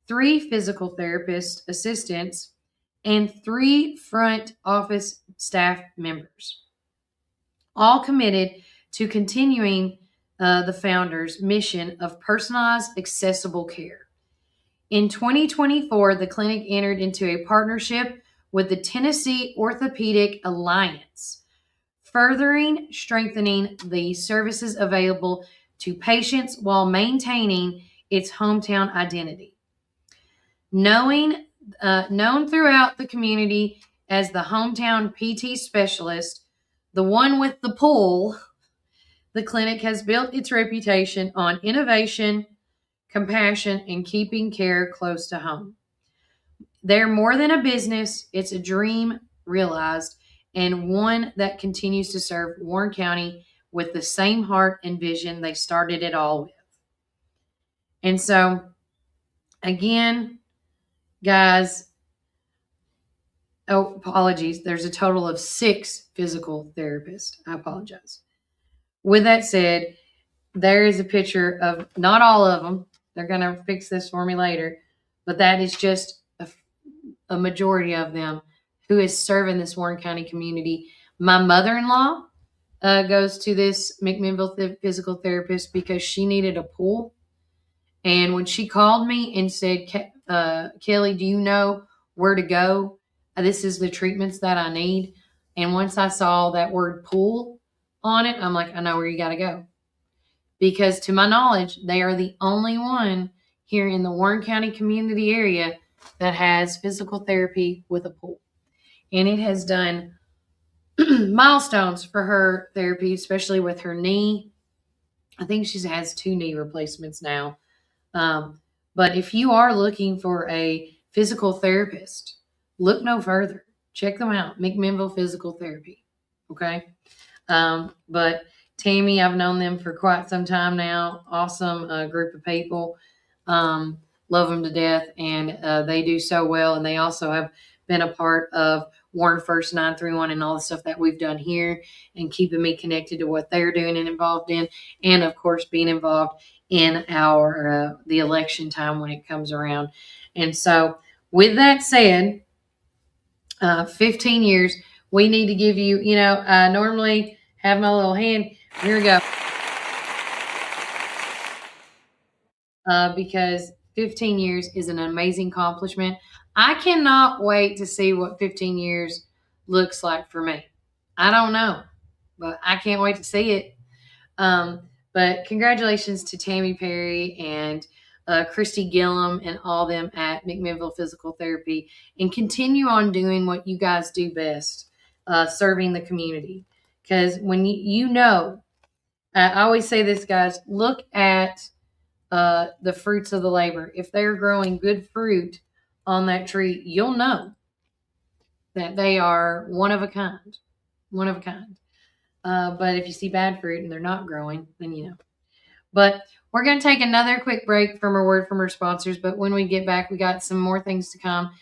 3 physical therapist assistants, and 3 front office staff members, all committed to continuing the founder's mission of personalized, accessible care. In 2024, the clinic entered into a partnership with the Tennessee Orthopedic Alliance, furthering strengthening the services available to patients while maintaining its hometown identity. Known throughout the community as the hometown PT specialist, the one with the pull, the clinic has built its reputation on innovation, compassion, and keeping care close to home. They're more than a business. It's a dream realized, and one that continues to serve Warren County with the same heart and vision they started it all with. And so, again, guys, apologies. There's a total of 6 physical therapists. I apologize. With that said, there is a picture of not all of them. They're going to fix this for me later, but that is just a majority of them who is serving this Warren County community. My mother-in-law goes to this McMinnville physical therapist because she needed a pool. And when she called me and said, Kelly, do you know where to go? This is the treatments that I need. And once I saw that word pool on it, I'm like, I know where you got to go. Because to my knowledge, they are the only one here in the Warren County community area that has physical therapy with a pool. And it has done milestones for her therapy, especially with her knee. I think she has 2 knee replacements now. But if you are looking for a physical therapist, look no further. Check them out, McMinnville Physical Therapy. Okay. But Tammy, I've known them for quite some time now. Awesome group of people. Love them to death, and they do so well. And they also have been a part of Warren First 931 and all the stuff that we've done here, and keeping me connected to what they're doing and involved in, and of course being involved in our the election time when it comes around. And so, with that said, 15 years, we need to give you. I normally have my little hand. Here we go. Because 15 years is an amazing accomplishment. I cannot wait to see what 15 years looks like for me. I don't know, but I can't wait to see it. But congratulations to Tammy Perry and Christy Gillum and all them at McMinnville Physical Therapy, and continue on doing what you guys do best, serving the community. Because when I always say this, guys, look at the fruits of the labor. If they're growing good fruit on that tree, you'll know that they are one of a kind. But if you see bad fruit and they're not growing, then you know. But we're going to take another quick break from a word from our sponsors. But when we get back, we got some more things to come.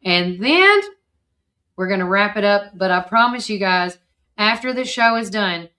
And then we're going to wrap it up. But I promise you guys, after the show is done,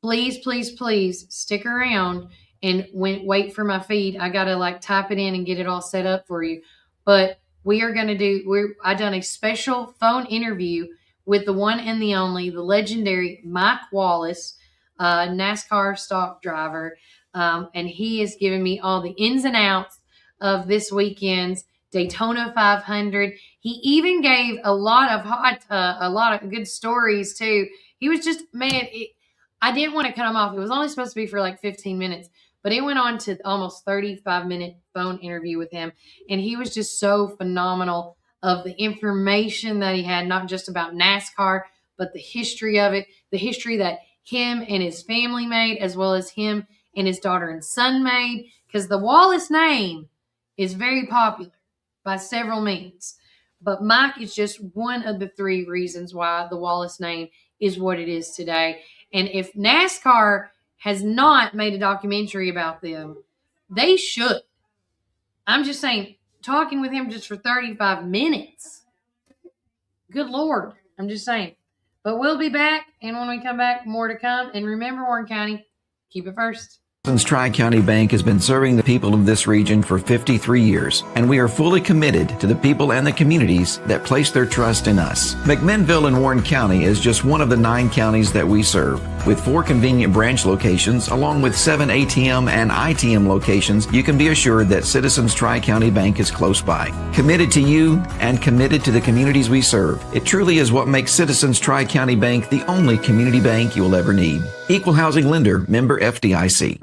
please, please, please stick around and wait for my feed. I got to type it in and get it all set up for you. But we are going to I done a special phone interview with the one and the only, the legendary Mike Wallace, NASCAR stock driver. And he is giving me all the ins and outs of this weekend's Daytona 500. He even gave a lot of good stories too. He was just, I didn't want to cut him off. It was only supposed to be for 15 minutes, but it went on to almost 35-minute phone interview with him. And he was just so phenomenal of the information that he had, not just about NASCAR, but the history of it, the history that him and his family made, as well as him and his daughter and son made, because the Wallace name is very popular by several means. But Mike is just one of the 3 reasons why the Wallace name is what it is today. And if NASCAR has not made a documentary about them, they should. I'm just saying, talking with him just for 35 minutes. Good Lord. I'm just saying. But we'll be back, and when we come back, more to come. And remember, Warren County, keep it first. Citizens Tri-County Bank has been serving the people of this region for 53 years, and we are fully committed to the people and the communities that place their trust in us. McMinnville in Warren County is just one of the 9 counties that we serve. With 4 convenient branch locations, along with 7 ATM and ITM locations, you can be assured that Citizens Tri-County Bank is close by. Committed to you and committed to the communities we serve. It truly is what makes Citizens Tri-County Bank the only community bank you will ever need. Equal housing lender, member FDIC.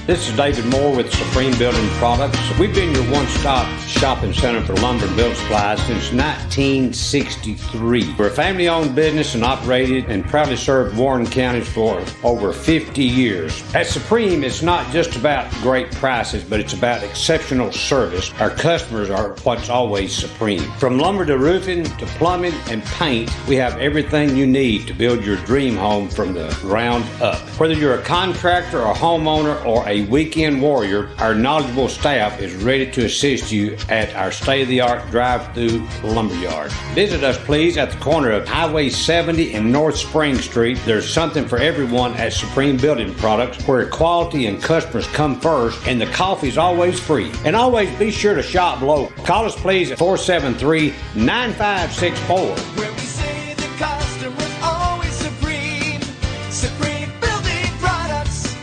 This is David Moore with Supreme Building Products. We've been your one-stop shopping center for lumber and building supplies since 1963. We're a family-owned business and operated and proudly served Warren County for over 50 years. At Supreme, it's not just about great prices, but it's about exceptional service. Our customers are what's always supreme. From lumber to roofing to plumbing and paint, we have everything you need to build your dream home from the ground up. Whether you're a contractor or homeowner or a weekend warrior, our knowledgeable staff is ready to assist you at our state-of-the-art drive-through lumberyard. Visit us, please, at the corner of Highway 70 and North Spring Street. There's something for everyone at Supreme Building Products, where quality and customers come first, and the coffee's always free. And always be sure to shop local. Call us, please, at 473-9564. Where we say the customer's always supreme. Supreme Building Products.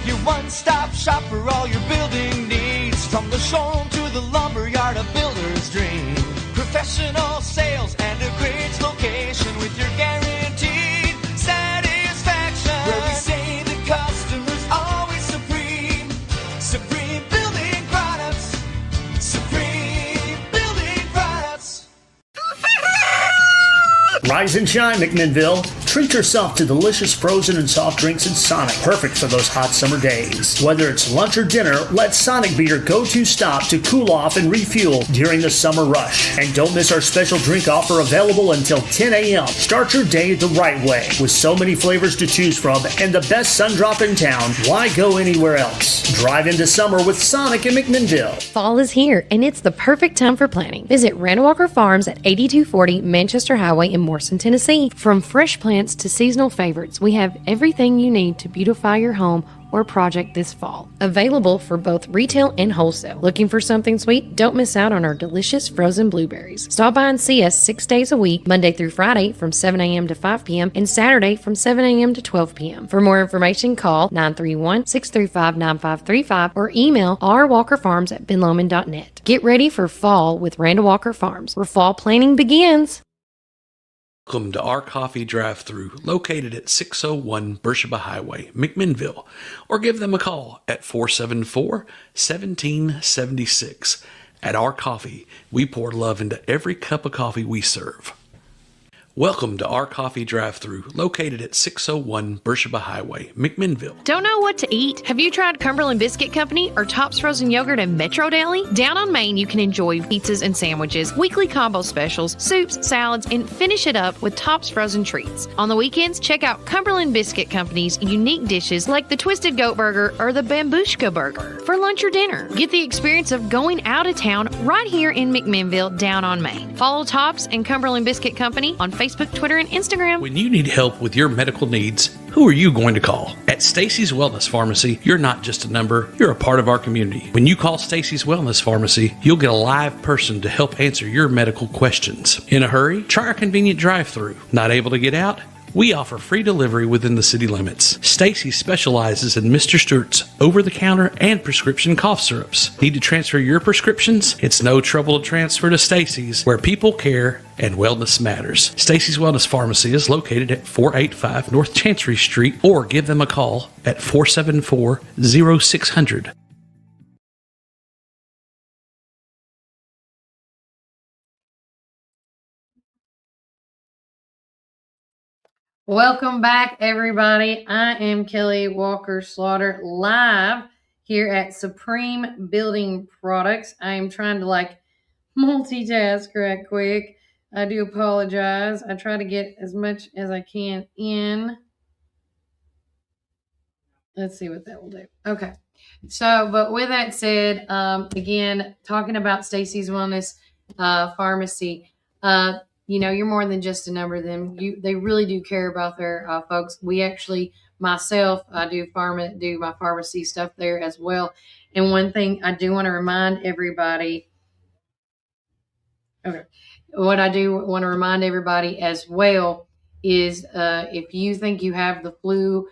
Your one-stop shop for all your building needs. From the showroom to the lumberyard, a builder's dream. Professional sales and a great location with your guaranteed satisfaction. Where we say the customer's always supreme. Supreme Building Products. Supreme Building Products. Rise and shine, McMinnville. Treat yourself to delicious frozen and soft drinks in Sonic, perfect for those hot summer days. Whether it's lunch or dinner, let Sonic be your go-to stop to cool off and refuel during the summer rush. And don't miss our special drink offer available until 10 a.m. Start your day the right way. With so many flavors to choose from and the best sun drop in town, why go anywhere else? Drive into summer with Sonic in McMinnville. Fall is here, and it's the perfect time for planting. Visit Randall Walker Farms at 8240 Manchester Highway in Morrison, Tennessee. From fresh plants to seasonal favorites, we have everything you need to beautify your home or project this fall. Available for both retail and wholesale. Looking for something sweet? Don't miss out on our delicious frozen blueberries. Stop by and see us 6 days a week, Monday through Friday from 7 a.m. to 5 p.m. and Saturday from 7 a.m. to 12 p.m. For more information, call 931-635-9535 or email rwalkerfarms@benlomond.net. Get ready for fall with Randall Walker Farms, where fall planning begins. Welcome to our coffee drive-thru located at 601 Beersheba Highway, McMinnville, or give them a call at 474-1776. At Our Coffee, we pour love into every cup of coffee we serve. Welcome to our coffee drive-thru located at 601 Beersheba Highway, McMinnville. Don't know what to eat? Have you tried Cumberland Biscuit Company or Tops Frozen Yogurt and Metro Deli? Down on Main, you can enjoy pizzas and sandwiches, weekly combo specials, soups, salads, and finish it up with Tops Frozen Treats. On the weekends, check out Cumberland Biscuit Company's unique dishes like the Twisted Goat Burger or the Bambushka Burger. For lunch or dinner, get the experience of going out of town right here in McMinnville, down on Main. Follow Tops and Cumberland Biscuit Company on Facebook, Twitter, and Instagram. When you need help with your medical needs, who are you going to call? At Stacy's Wellness Pharmacy, you're not just a number, you're a part of our community. When you call Stacy's Wellness Pharmacy, you'll get a live person to help answer your medical questions. In a hurry? Try our convenient drive-thru. Not able to get out? We offer free delivery within the city limits. Stacy specializes in Mr. Stewart's over-the-counter and prescription cough syrups. Need to transfer your prescriptions? It's no trouble to transfer to Stacy's, where people care and wellness matters. Stacy's Wellness Pharmacy is located at 485 North Chancery Street, or give them a call at 474-0600. Welcome back, everybody. I am Kelly Walker Slaughter, live here at Supreme Building Products. I am trying to multitask right quick. I do apologize. I try to get as much as I can in. Let's see what that will do. Okay. So, but with that said, again, talking about Stacy's Wellness Pharmacy, you're more than just a number of them. They really do care about their folks. We actually, myself, I do my pharmacy stuff there as well. And one thing I do want to remind everybody, as well is if you think you have the flu,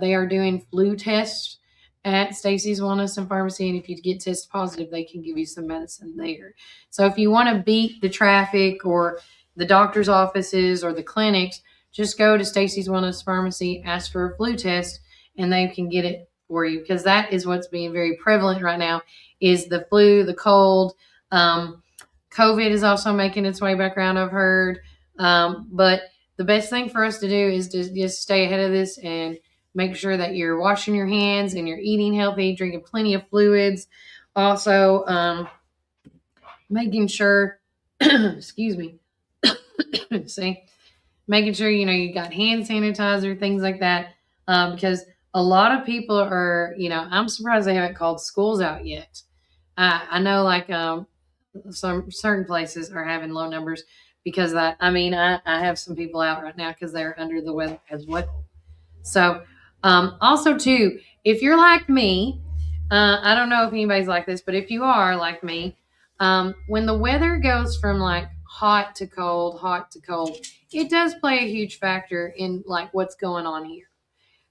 they are doing flu tests at Stacy's Wellness and Pharmacy, and if you get tested positive, they can give you some medicine there. So if you want to beat the traffic or the doctor's offices or the clinics, just go to Stacy's Wellness Pharmacy, ask for a flu test, and they can get it for you, because that is what's being very prevalent right now is the flu, the cold. COVID is also making its way back around, I've heard. But the best thing for us to do is to just stay ahead of this and make sure that you're washing your hands and you're eating healthy, drinking plenty of fluids. Also, making sure, excuse me, making sure, you got hand sanitizer, things like that. Because a lot of people are, I'm surprised they haven't called schools out yet. I know some certain places are having low numbers because of that. I mean, I have some people out right now because they're under the weather as well. So, also too, if you're like me, I don't know if anybody's like this, but if you are like me, when the weather goes from hot to cold, it does play a huge factor in what's going on here.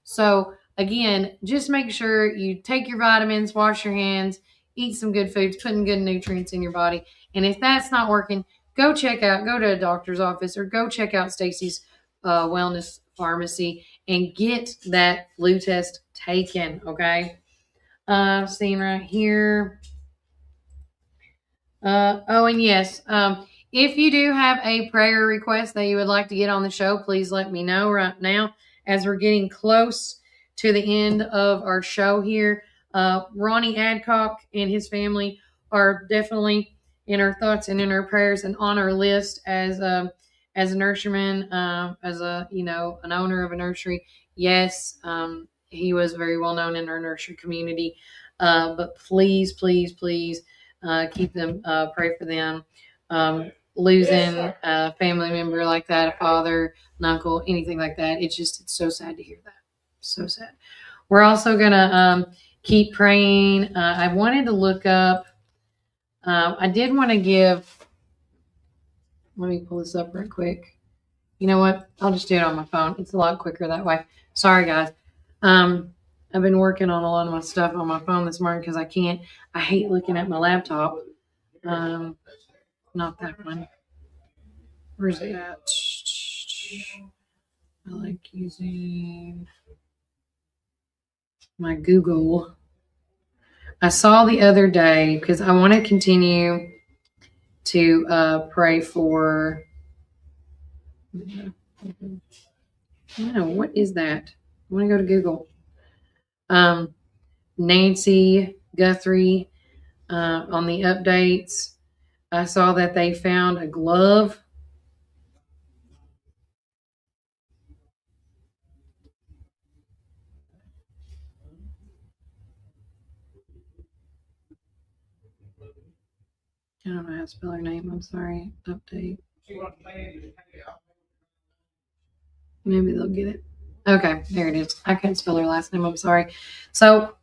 So again, just make sure you take your vitamins, wash your hands, eat some good foods, putting good nutrients in your body. And if that's not working, go to a doctor's office or go check out Stacy's Wellness Pharmacy and get that flu test taken. Okay. Seeing right here. And yes, if you do have a prayer request that you would like to get on the show, please let me know right now as we're getting close to the end of our show here. Ronnie Adcock and his family are definitely in our thoughts and in our prayers and on our list as a nurseryman, as an owner of a nursery. Yes, he was very well known in our nursery community. But please, please, please keep them, pray for them. Losing a family member like that, a father, an uncle, anything like that. It's so sad to hear that. So sad. We're also going to keep praying. I wanted to look up, I did want to give, let me pull this up real quick. You know what? I'll just do it on my phone. It's a lot quicker that way. Sorry, guys. I've been working on a lot of my stuff on my phone this morning because I hate looking at my laptop. Not that one. Where's it at? I like using my Google. I saw the other day because I want to continue to pray for. No, what is that? I want to go to Google. Nancy Guthrie on the updates. I saw that they found a glove. I don't know how to spell her name. I'm sorry. Update. Maybe they'll get it. Okay, there it is. I can't spell her last name. I'm sorry. So,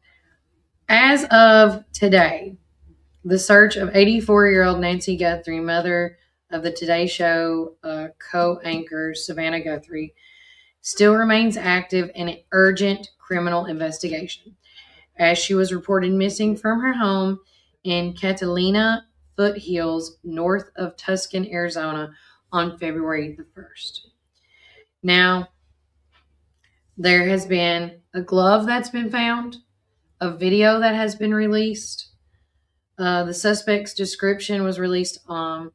as of today, the search of 84-year-old Nancy Guthrie, mother of the Today Show co-anchor Savannah Guthrie, still remains active in an urgent criminal investigation, as she was reported missing from her home in Catalina Foothills, north of Tucson, Arizona, on February the 1st. Now, there has been a glove that's been found, a video that has been released. The suspect's description was released on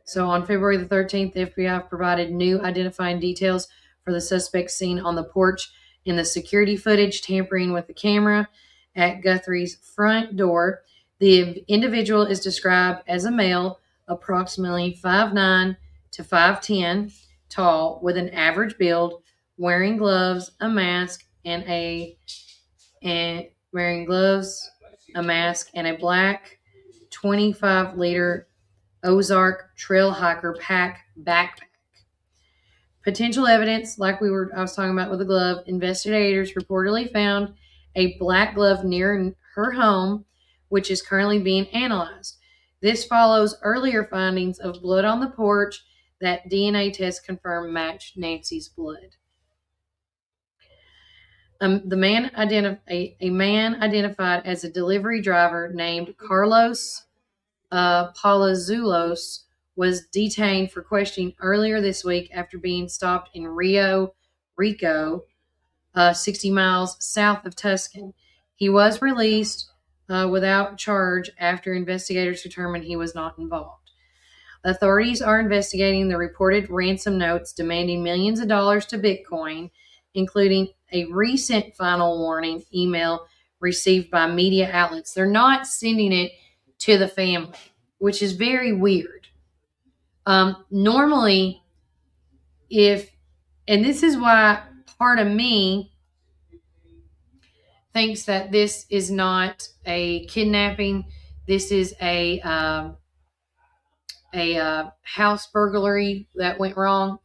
February the 13th. The FBI provided new identifying details for the suspect seen on the porch in the security footage, tampering with the camera at Guthrie's front door. The individual is described as a male, approximately 5'9" to 5'10" tall, with an average build, wearing gloves, a mask, and a black 25-liter Ozark Trail Hiker pack backpack. Potential evidence, I was talking about with the glove, investigators reportedly found a black glove near her home, which is currently being analyzed. This follows earlier findings of blood on the porch that DNA tests confirmed matched Nancy's blood. A man identified as a delivery driver named Carlos Palazuelos was detained for questioning earlier this week after being stopped in Rio Rico, 60 miles south of Tucson. He was released without charge after investigators determined he was not involved. Authorities are investigating the reported ransom notes demanding millions of dollars to Bitcoin, including a recent final warning email received by media outlets. They're not sending it to the family, which is very weird. Normally, and this is why part of me thinks that this is not a kidnapping. This is a house burglary that went wrong.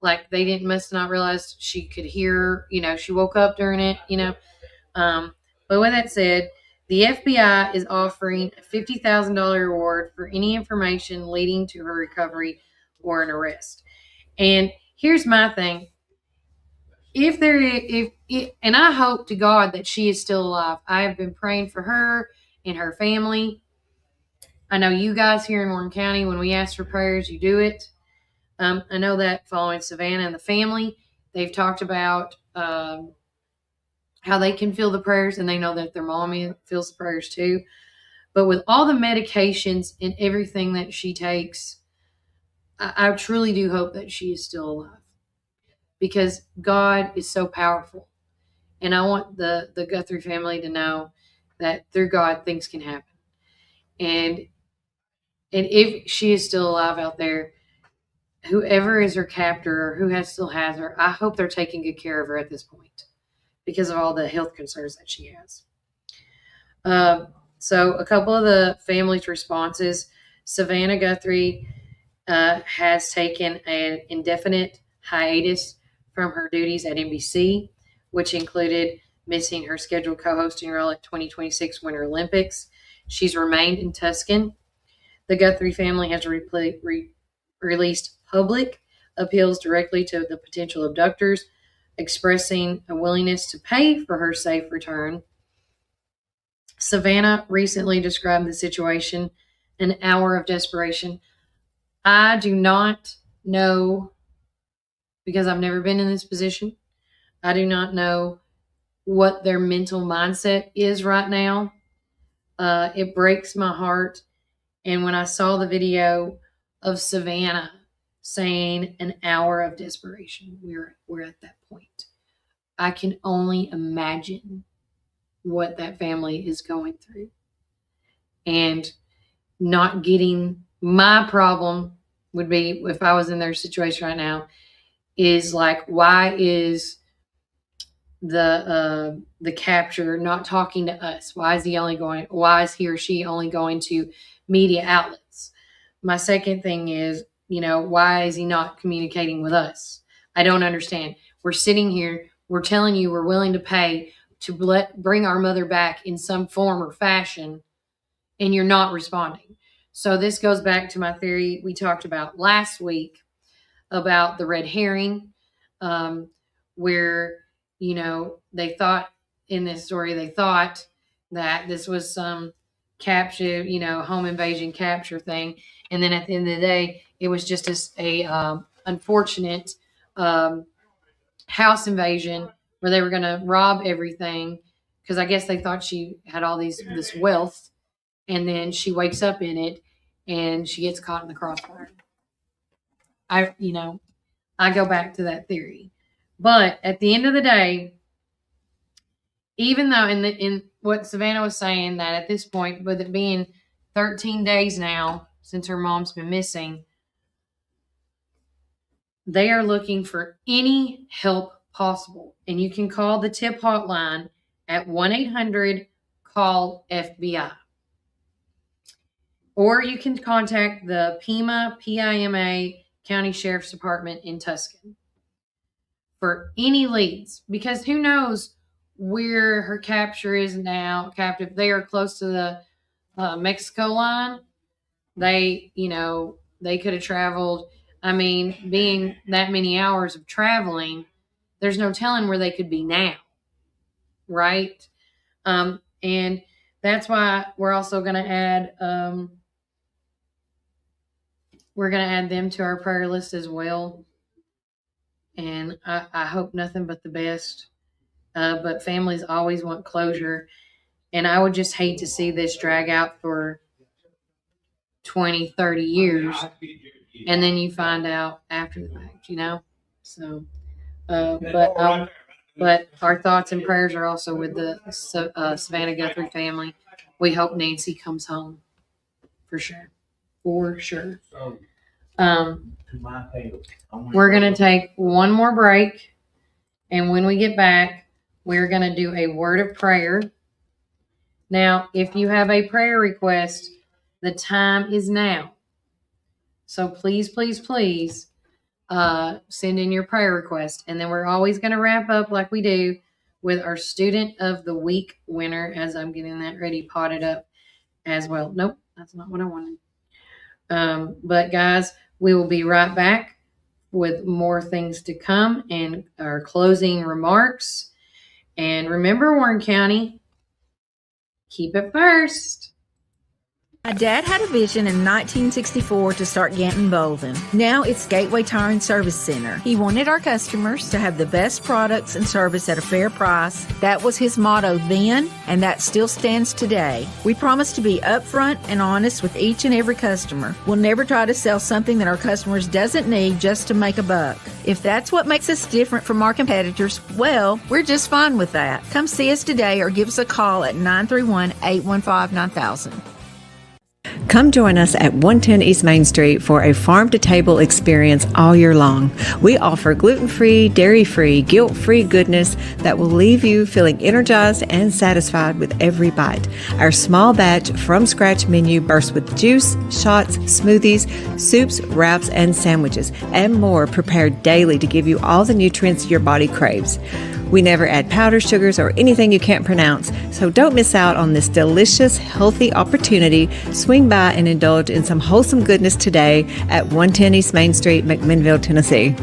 Like they must not realize she could hear. She woke up during it. But with that said, the FBI is offering a $50,000 reward for any information leading to her recovery or an arrest. And here's my thing. And I hope to God that she is still alive. I have been praying for her and her family. I know you guys here in Warren County, when we ask for prayers, you do it. I know that following Savannah and the family, they've talked about how they can feel the prayers, and they know that their mommy feels the prayers too. But with all the medications and everything that she takes, I truly do hope that she is still alive, because God is so powerful. And I want the Guthrie family to know that through God, things can happen. And if she is still alive out there, whoever is her captor or who still has her, I hope they're taking good care of her at this point because of all the health concerns that she has. So a couple of the family's responses: Savannah Guthrie has taken an indefinite hiatus from her duties at NBC, which included missing her scheduled co-hosting role at 2026 Winter Olympics. She's remained in Tucson. The Guthrie family has released public appeals directly to the potential abductors, expressing a willingness to pay for her safe return. Savannah recently described the situation an hour of desperation. I do not know, because I've never been in this position, I do not know what their mental mindset is right now. It breaks my heart. And when I saw the video of Savannah saying an hour of desperation, we're at that point. I can only imagine what that family is going through. And not getting, my problem would be, if I was in their situation right now, is like, why is the capture not talking to us? Why is he or she only going to media outlets? My second thing is, why is he not communicating with us? I don't understand. We're sitting here, we're telling you we're willing to pay to bring our mother back in some form or fashion, and you're not responding. So this goes back to my theory we talked about last week about the red herring, where, they thought in this story, they thought that this was some capture, home invasion capture thing. And then at the end of the day, it was just a unfortunate house invasion where they were going to rob everything, because I guess they thought she had all this wealth, and then she wakes up in it and she gets caught in the crossfire. I go back to that theory. But at the end of the day, even though in what Savannah was saying, that at this point, with it being 13 days now since her mom's been missing, they are looking for any help possible. And you can call the tip hotline at 1-800-CALL-FBI. Or you can contact the PIMA County Sheriff's Department in Tucson for any leads, because who knows where her capture is now. Captive, they are close to the Mexico line. They could have traveled. I mean, being that many hours of traveling, there's no telling where they could be now, right? And that's why we're also going to add them to our prayer list as well. And I hope nothing but the best. But families always want closure. And I would just hate to see this drag out for 20, 30 years. And then you find out after the fact, So, but our thoughts and prayers are also with the Savannah Guthrie family. We hope Nancy comes home for sure. For sure. We're going to take one more break. And when we get back, we're going to do a word of prayer. Now, if you have a prayer request, the time is now. So please, please, please send in your prayer request. And then we're always going to wrap up like we do with our Student of the Week winner, as I'm getting that ready, potted up as well. Nope, that's not what I wanted. But guys, we will be right back with more things to come and our closing remarks. And remember, Warren County, keep it first. My dad had a vision in 1964 to start Ganton Bolden. Now it's Gateway Tire and Service Center. He wanted our customers to have the best products and service at a fair price. That was his motto then, and that still stands today. We promise to be upfront and honest with each and every customer. We'll never try to sell something that our customers doesn't need just to make a buck. If that's what makes us different from our competitors, well, we're just fine with that. Come see us today or give us a call at 931-815-9000. Come join us at 110 East Main Street for a farm-to-table experience all year long. We offer gluten-free, dairy-free, guilt-free goodness that will leave you feeling energized and satisfied with every bite. Our small batch from-scratch menu bursts with juice, shots, smoothies, soups, wraps, and sandwiches, and more prepared daily to give you all the nutrients your body craves. We never add powder sugars or anything you can't pronounce, so don't miss out on this delicious, healthy opportunity. Swing by and indulge in some wholesome goodness today at 110 East Main Street, McMinnville, Tennessee.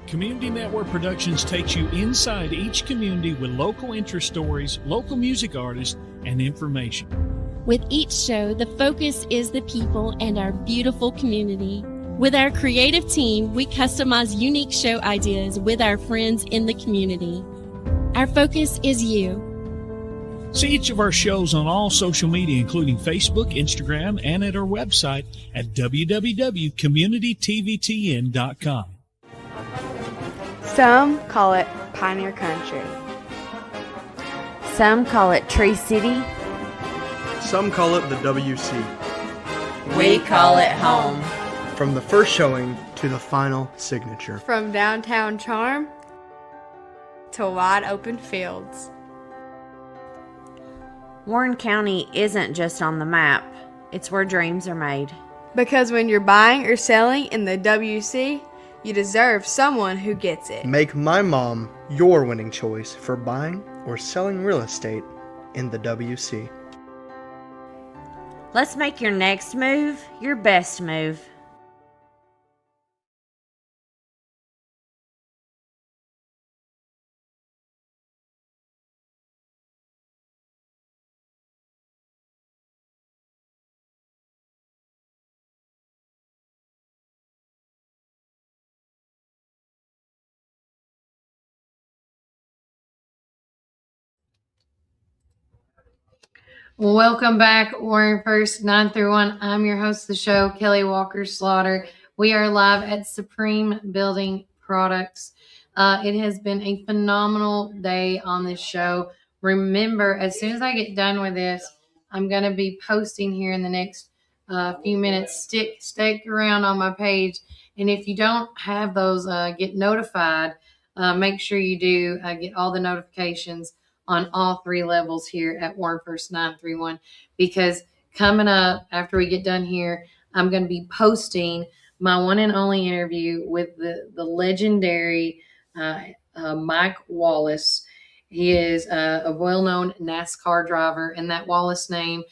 Community Network Productions takes you inside each community with local interest stories, local music artists, and information. With each show, the focus is the people and our beautiful community. With our creative team, we customize unique show ideas with our friends in the community. Our focus is you. See each of our shows on all social media, including Facebook, Instagram, and at our website at www.communitytvtn.com. Some call it Pioneer Country. Some call it Tree City. Some call it the WC. We call it home. From the first showing to the final signature. From downtown charm to wide open fields. Warren County isn't just on the map, it's where dreams are made. Because when you're buying or selling in the WC, you deserve someone who gets it. Make my mom your winning choice for buying or selling real estate in the WC. Let's make your next move your best move. Welcome back, Warren First 9 through 1. I'm your host of the show, Kelly Walker Slaughter. We are live at Supreme Building Products. It has been a phenomenal day on this show. Remember, as soon as I get done with this, I'm going to be posting here in the next few minutes. Stick around on my page. And if you don't have those, get notified. Make sure you do get all the notifications on all three levels here at Warren First 931, because coming up after we get done here, I'm going to be posting my one and only interview with the legendary Mike Wallace. He is a well-known NASCAR driver, and that Wallace name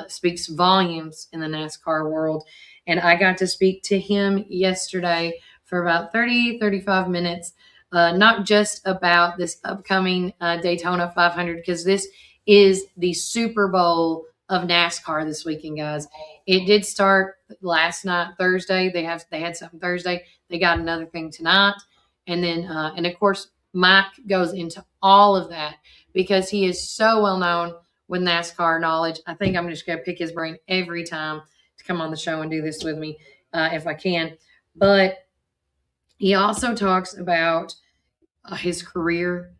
speaks volumes in the NASCAR world. And I got to speak to him yesterday for about 35 minutes. Not just about this upcoming Daytona 500, because this is the Super Bowl of NASCAR this weekend, guys. It did start last night, Thursday. They had something Thursday. They got another thing tonight. And then, and of course, Mike goes into all of that because he is so well known with NASCAR knowledge. I think I'm just going to pick his brain every time to come on the show and do this with me if I can. But he also talks about his career,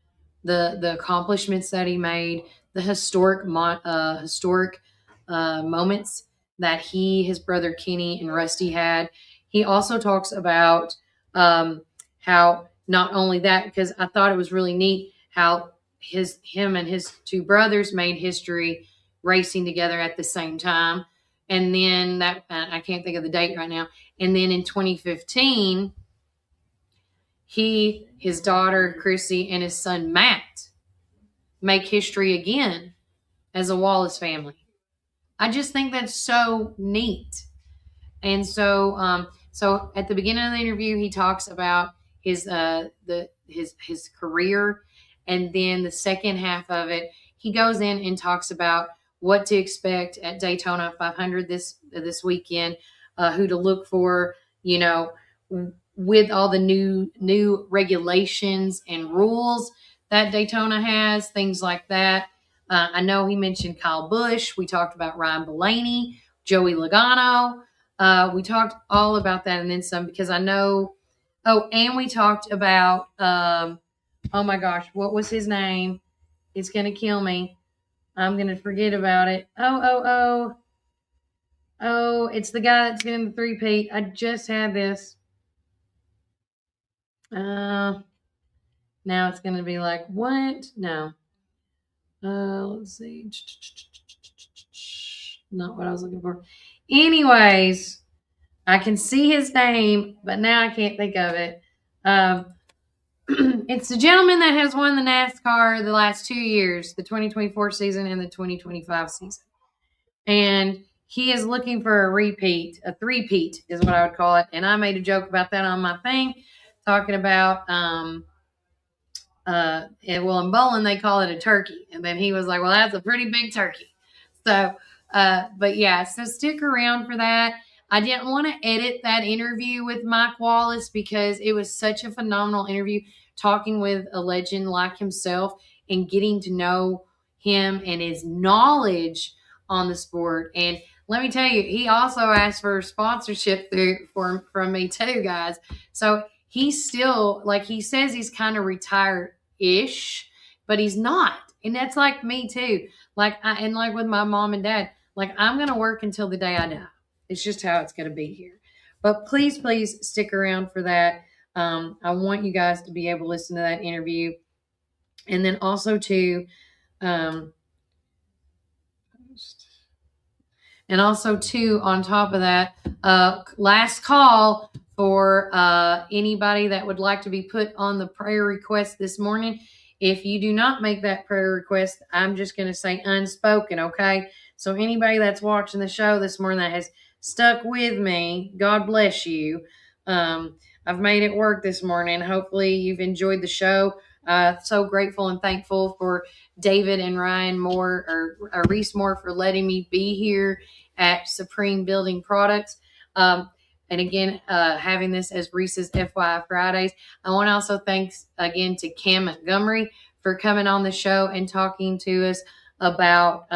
the accomplishments that he made, the historic moments that he, his brother Kenny, and Rusty had. He also talks about how not only that, because I thought it was really neat how him and his two brothers made history racing together at the same time. And then that, I can't think of the date right now. And then in 2015, his daughter Chrissy, and his son Matt make history again as a Wallace family. I just think that's so neat. And so, so at the beginning of the interview, he talks about his career, and then the second half of it, he goes in and talks about what to expect at Daytona 500 this weekend, who to look for, you know, with all the new regulations and rules that Daytona has, things like that. I know he mentioned Kyle Busch. We talked about Ryan Blaney, Joey Logano. We talked all about that and then some, because I know. Oh, and we talked about, oh my gosh, what was his name? It's going to kill me. I'm going to forget about it. Oh, it's the guy that's getting the three-peat. I just had this. Now it's going to be like, what? No. Let's see. Not what I was looking for. Anyways, I can see his name, but now I can't think of it. It's the gentleman that has won the NASCAR the last 2 years, the 2024 season and the 2025 season. And he is looking for a repeat, a three-peat is what I would call it. And I made a joke about that on my thing, talking about, well, in bowling, they call it a turkey. And then he was like, well, that's a pretty big turkey. So, but yeah, so stick around for that. I didn't want to edit that interview with Mike Wallace because it was such a phenomenal interview, talking with a legend like himself and getting to know him and his knowledge on the sport. And let me tell you, he also asked for sponsorship from me too, guys. So he's still, like, he says he's kind of retired-ish, but he's not. And that's like me too. Like with my mom and dad, like, I'm going to work until the day I die. It's just how it's going to be here. But please stick around for that. I want you guys to be able to listen to that interview. And then also too, on top of that, last call for anybody that would like to be put on the prayer request this morning. If you do not make that prayer request, I'm just going to say unspoken, okay? So anybody that's watching the show this morning that has stuck with me, God bless you. I've made it work this morning. Hopefully you've enjoyed the show. So grateful and thankful for David and Ryan Moore, or Reese Moore, for letting me be here at Supreme Building Products. And again, having this as Reese's FYI Fridays. I want to also thanks again to Cam Montgomery for coming on the show and talking to us about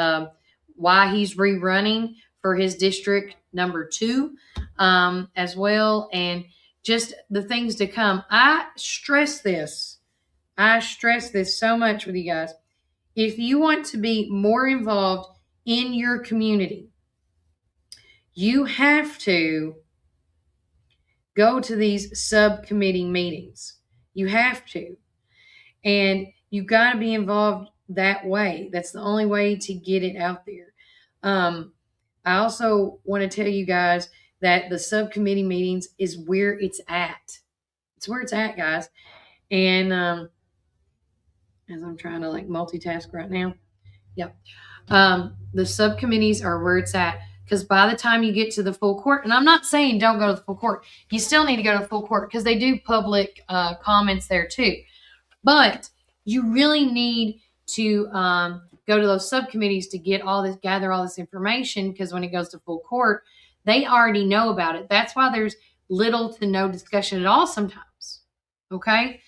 why he's rerunning for his district number 2 as well, and just the things to come. I stress this so much with you guys. If you want to be more involved in your community, you have to go to these subcommittee meetings. You have to. And you got to be involved that way. That's the only way to get it out there. I also want to tell you guys that the subcommittee meetings is where it's at. It's where it's at, guys. And as I'm trying to multitask right now. Yep. The subcommittees are where it's at. Because by the time you get to the full court, and I'm not saying don't go to the full court. You still need to go to the full court because they do public comments there too. But you really need to go to those subcommittees to gather all this information, because when it goes to full court, they already know about it. That's why there's little to no discussion at all sometimes. Okay?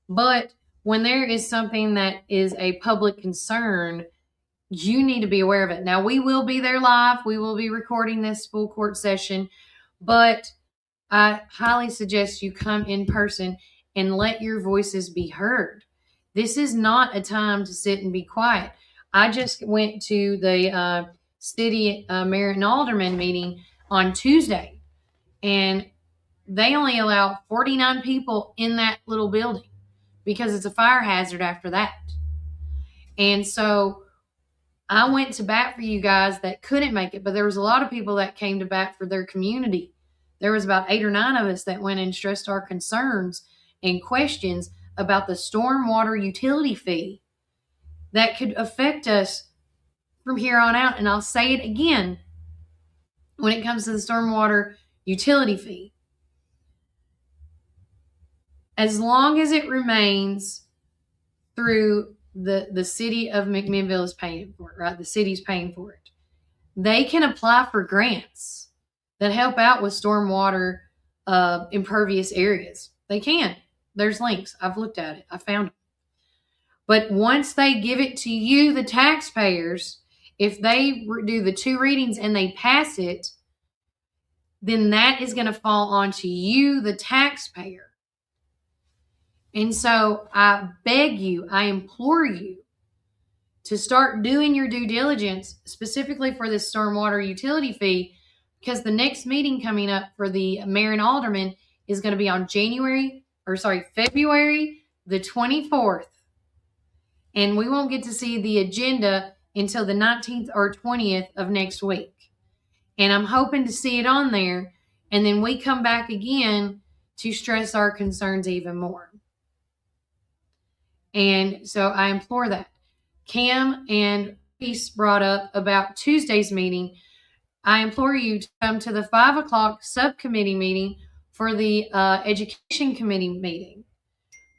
But when there is something that is a public concern, you need to be aware of it. Now, we will be there live. We will be recording this full court session, but I highly suggest you come in person and let your voices be heard. This is not a time to sit and be quiet. I just went to the city mayor and alderman meeting on Tuesday, and they only allow 49 people in that little building because it's a fire hazard after that. And so I went to bat for you guys that couldn't make it, but there was a lot of people that came to bat for their community. There was about 8 or 9 of us that went and stressed our concerns and questions about the stormwater utility fee that could affect us from here on out. And I'll say it again, when it comes to the stormwater utility fee, as long as it remains through the city of McMinnville is paying for it, right? The city's paying for it. They can apply for grants that help out with stormwater impervious areas. They can. There's links. I've looked at it. I found it. But once they give it to you, the taxpayers, if they do the 2 readings and they pass it, then that is going to fall onto you, the taxpayer. And so I beg you, I implore you to start doing your due diligence specifically for this stormwater utility fee, because the next meeting coming up for the mayor and alderman is going to be on February the 24th. And we won't get to see the agenda until the 19th or 20th of next week. And I'm hoping to see it on there. And then we come back again to stress our concerns even more. And so I implore that. Cam and Reese brought up about Tuesday's meeting. I implore you to come to the 5 o'clock subcommittee meeting for the education committee meeting.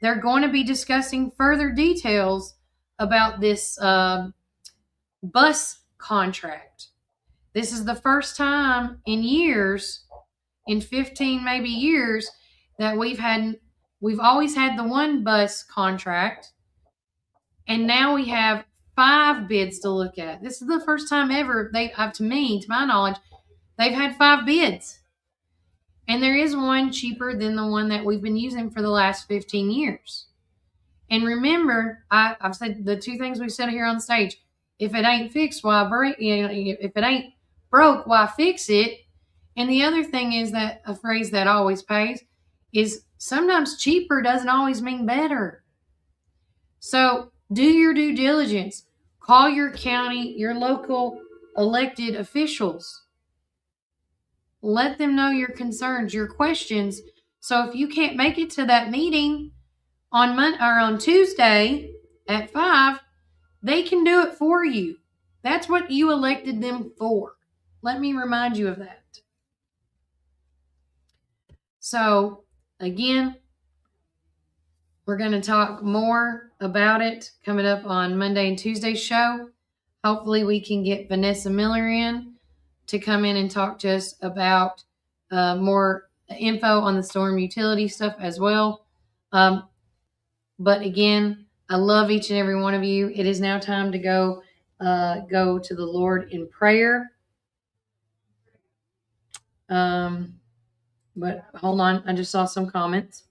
They're going to be discussing further details about this bus contract. This is the first time in years, in 15 maybe years, that we've always had the one bus contract, and now we have 5 bids to look at. This is the first time ever to my knowledge, they've had 5 bids. And there is one cheaper than the one that we've been using for the last 15 years. And remember, I've said the 2 things we said here on stage. If it ain't fixed, why break? If it ain't broke, why fix it? And the other thing is that a phrase that always pays is sometimes cheaper doesn't always mean better. So do your due diligence. Call your county, your local elected officials. Let them know your concerns, your questions. So if you can't make it to that meeting on Tuesday at 5, they can do it for you. That's what you elected them for. Let me remind you of that. So again, we're going to talk more about it coming up on Monday and Tuesday's show. Hopefully we can get Vanessa Miller in to come in and talk to us about more info on the storm utility stuff as well. But again, I love each and every one of you. It is now time to go to the Lord in prayer. But hold on, I just saw some comments.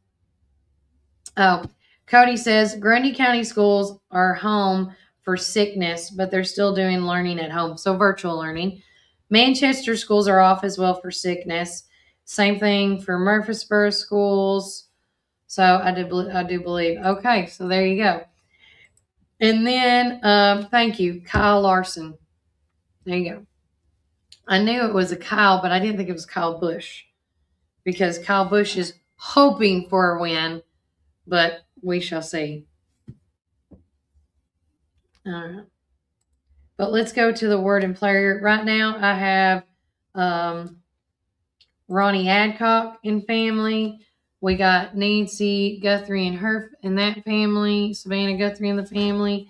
Oh, Cody says Grundy County schools are home for sickness, but they're still doing learning at home, so virtual learning. Manchester schools are off as well for sickness. Same thing for Murfreesboro schools. So I do believe. Okay, so there you go. And then thank you, Kyle Larson. There you go. I knew it was a Kyle, but I didn't think it was Kyle Busch, because Kyle Busch is hoping for a win, but we shall see. All right. But let's go to the word and prayer. Right now I have Ronnie Adcock and family. We got Nancy Guthrie and her and that family, Savannah Guthrie and the family.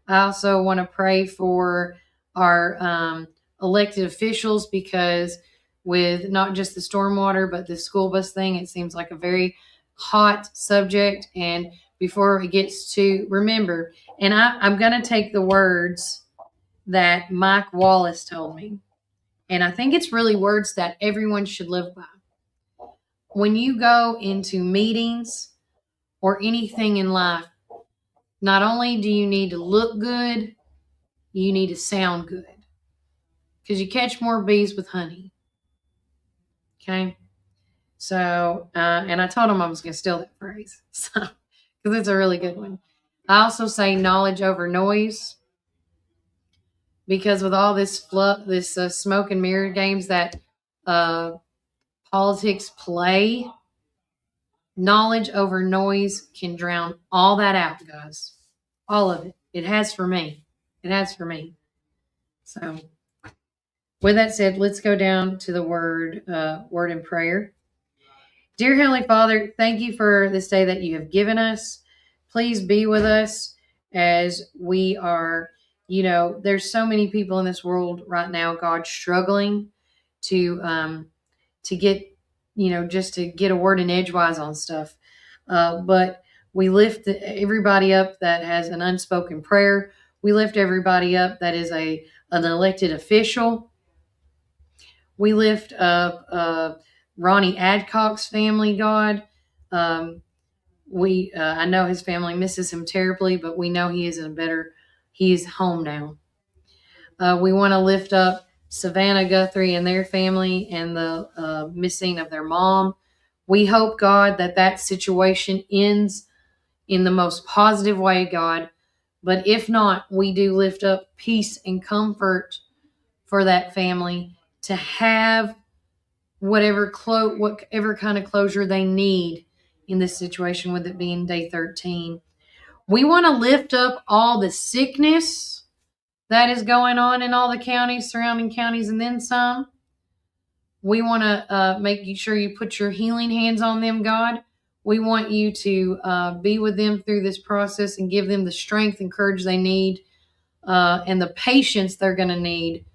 I also want to pray for our elected officials, because with not just the stormwater, but the school bus thing, it seems like a very hot subject. And before it gets to, remember, and I'm going to take the words that Mike Wallace told me. And I think it's really words that everyone should live by. When you go into meetings or anything in life, not only do you need to look good, you need to sound good, because you catch more bees with honey. Okay. So, and I told him I was going to steal that phrase, so, because it's a really good one. I also say knowledge over noise, because with all this smoke and mirror games that politics play, knowledge over noise can drown all that out, guys. All of it. It has for me. It has for me. So, with that said, let's go down to the word in prayer. Dear Heavenly Father, thank you for this day that you have given us. Please be with us as we are, there's so many people in this world right now, God, struggling to get, just to get a word in edgewise on stuff. But we lift everybody up that has an unspoken prayer. We lift everybody up that is an elected official. We lift up Ronnie Adcock's family, God. I know his family misses him terribly, but we know he is home now. We want to lift up Savannah Guthrie and their family and the missing of their mom. We hope, God, that situation ends in the most positive way, God. But if not, we do lift up peace and comfort for that family to have whatever kind of closure they need in this situation, with it being day 13. We want to lift up all the sickness that is going on in all the counties, surrounding counties, and then some. We want to make sure you put your healing hands on them, God. We want you to be with them through this process and give them the strength and courage they need and the patience they're going to need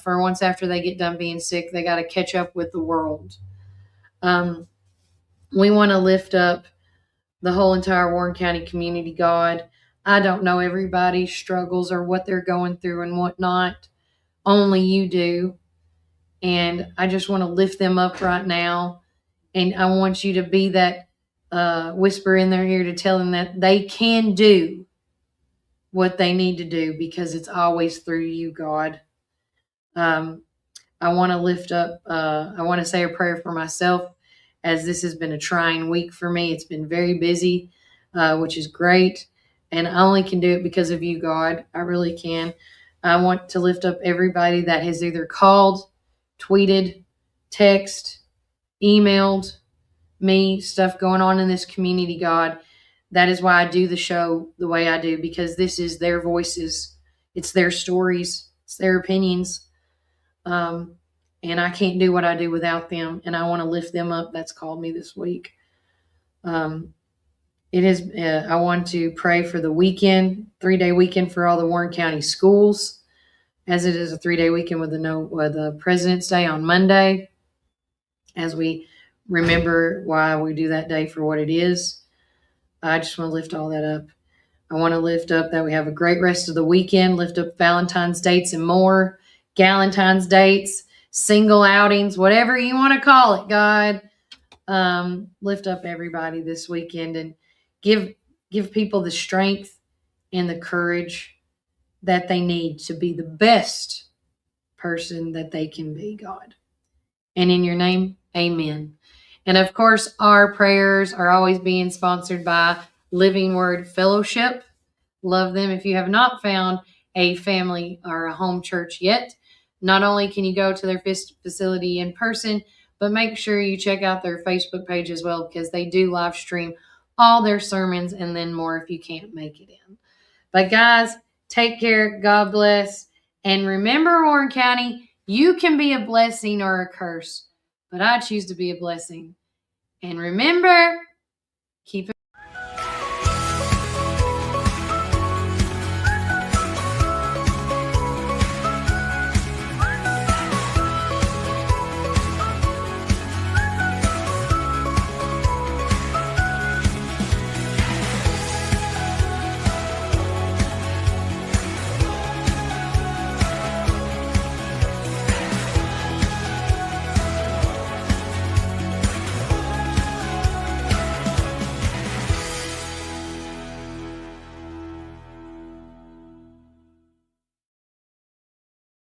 for once after they get done being sick. They got to catch up with the world. We want to lift up the whole entire Warren County community, God. I don't know everybody's struggles or what they're going through and whatnot. Only you do. And I just want to lift them up right now. And I want you to be that whisper in their ear to tell them that they can do what they need to do, because it's always through you, God. I want to lift up, I want to say a prayer for myself, as this has been a trying week for me. It's been very busy, which is great. And I only can do it because of you, God. I really can. I want to lift up everybody that has either called, tweeted, text, emailed me, stuff going on in this community, God. That is why I do the show the way I do, because this is their voices. It's their stories. It's their opinions. And I can't do what I do without them. And I want to lift them up. That's called me this week. I want to pray for the weekend, 3-day weekend for all the Warren County schools, as it is a 3-day weekend with the President's Day on Monday, as we remember why we do that day for what it is. I just want to lift all that up. I want to lift up that we have a great rest of the weekend, lift up Valentine's dates and more, Galentine's dates, single outings, whatever you want to call it, God. Lift up everybody this weekend and give people the strength and the courage that they need to be the best person that they can be, God. And in your name, amen. And of course, our prayers are always being sponsored by Living Word Fellowship. Love them. If you have not found a family or a home church yet, not only can you go to their facility in person, but make sure you check out their Facebook page as well, because they do live stream all their sermons and then more if you can't make it in. But guys, take care. God bless. And remember, Warren County, you can be a blessing or a curse, but I choose to be a blessing. And remember, keep it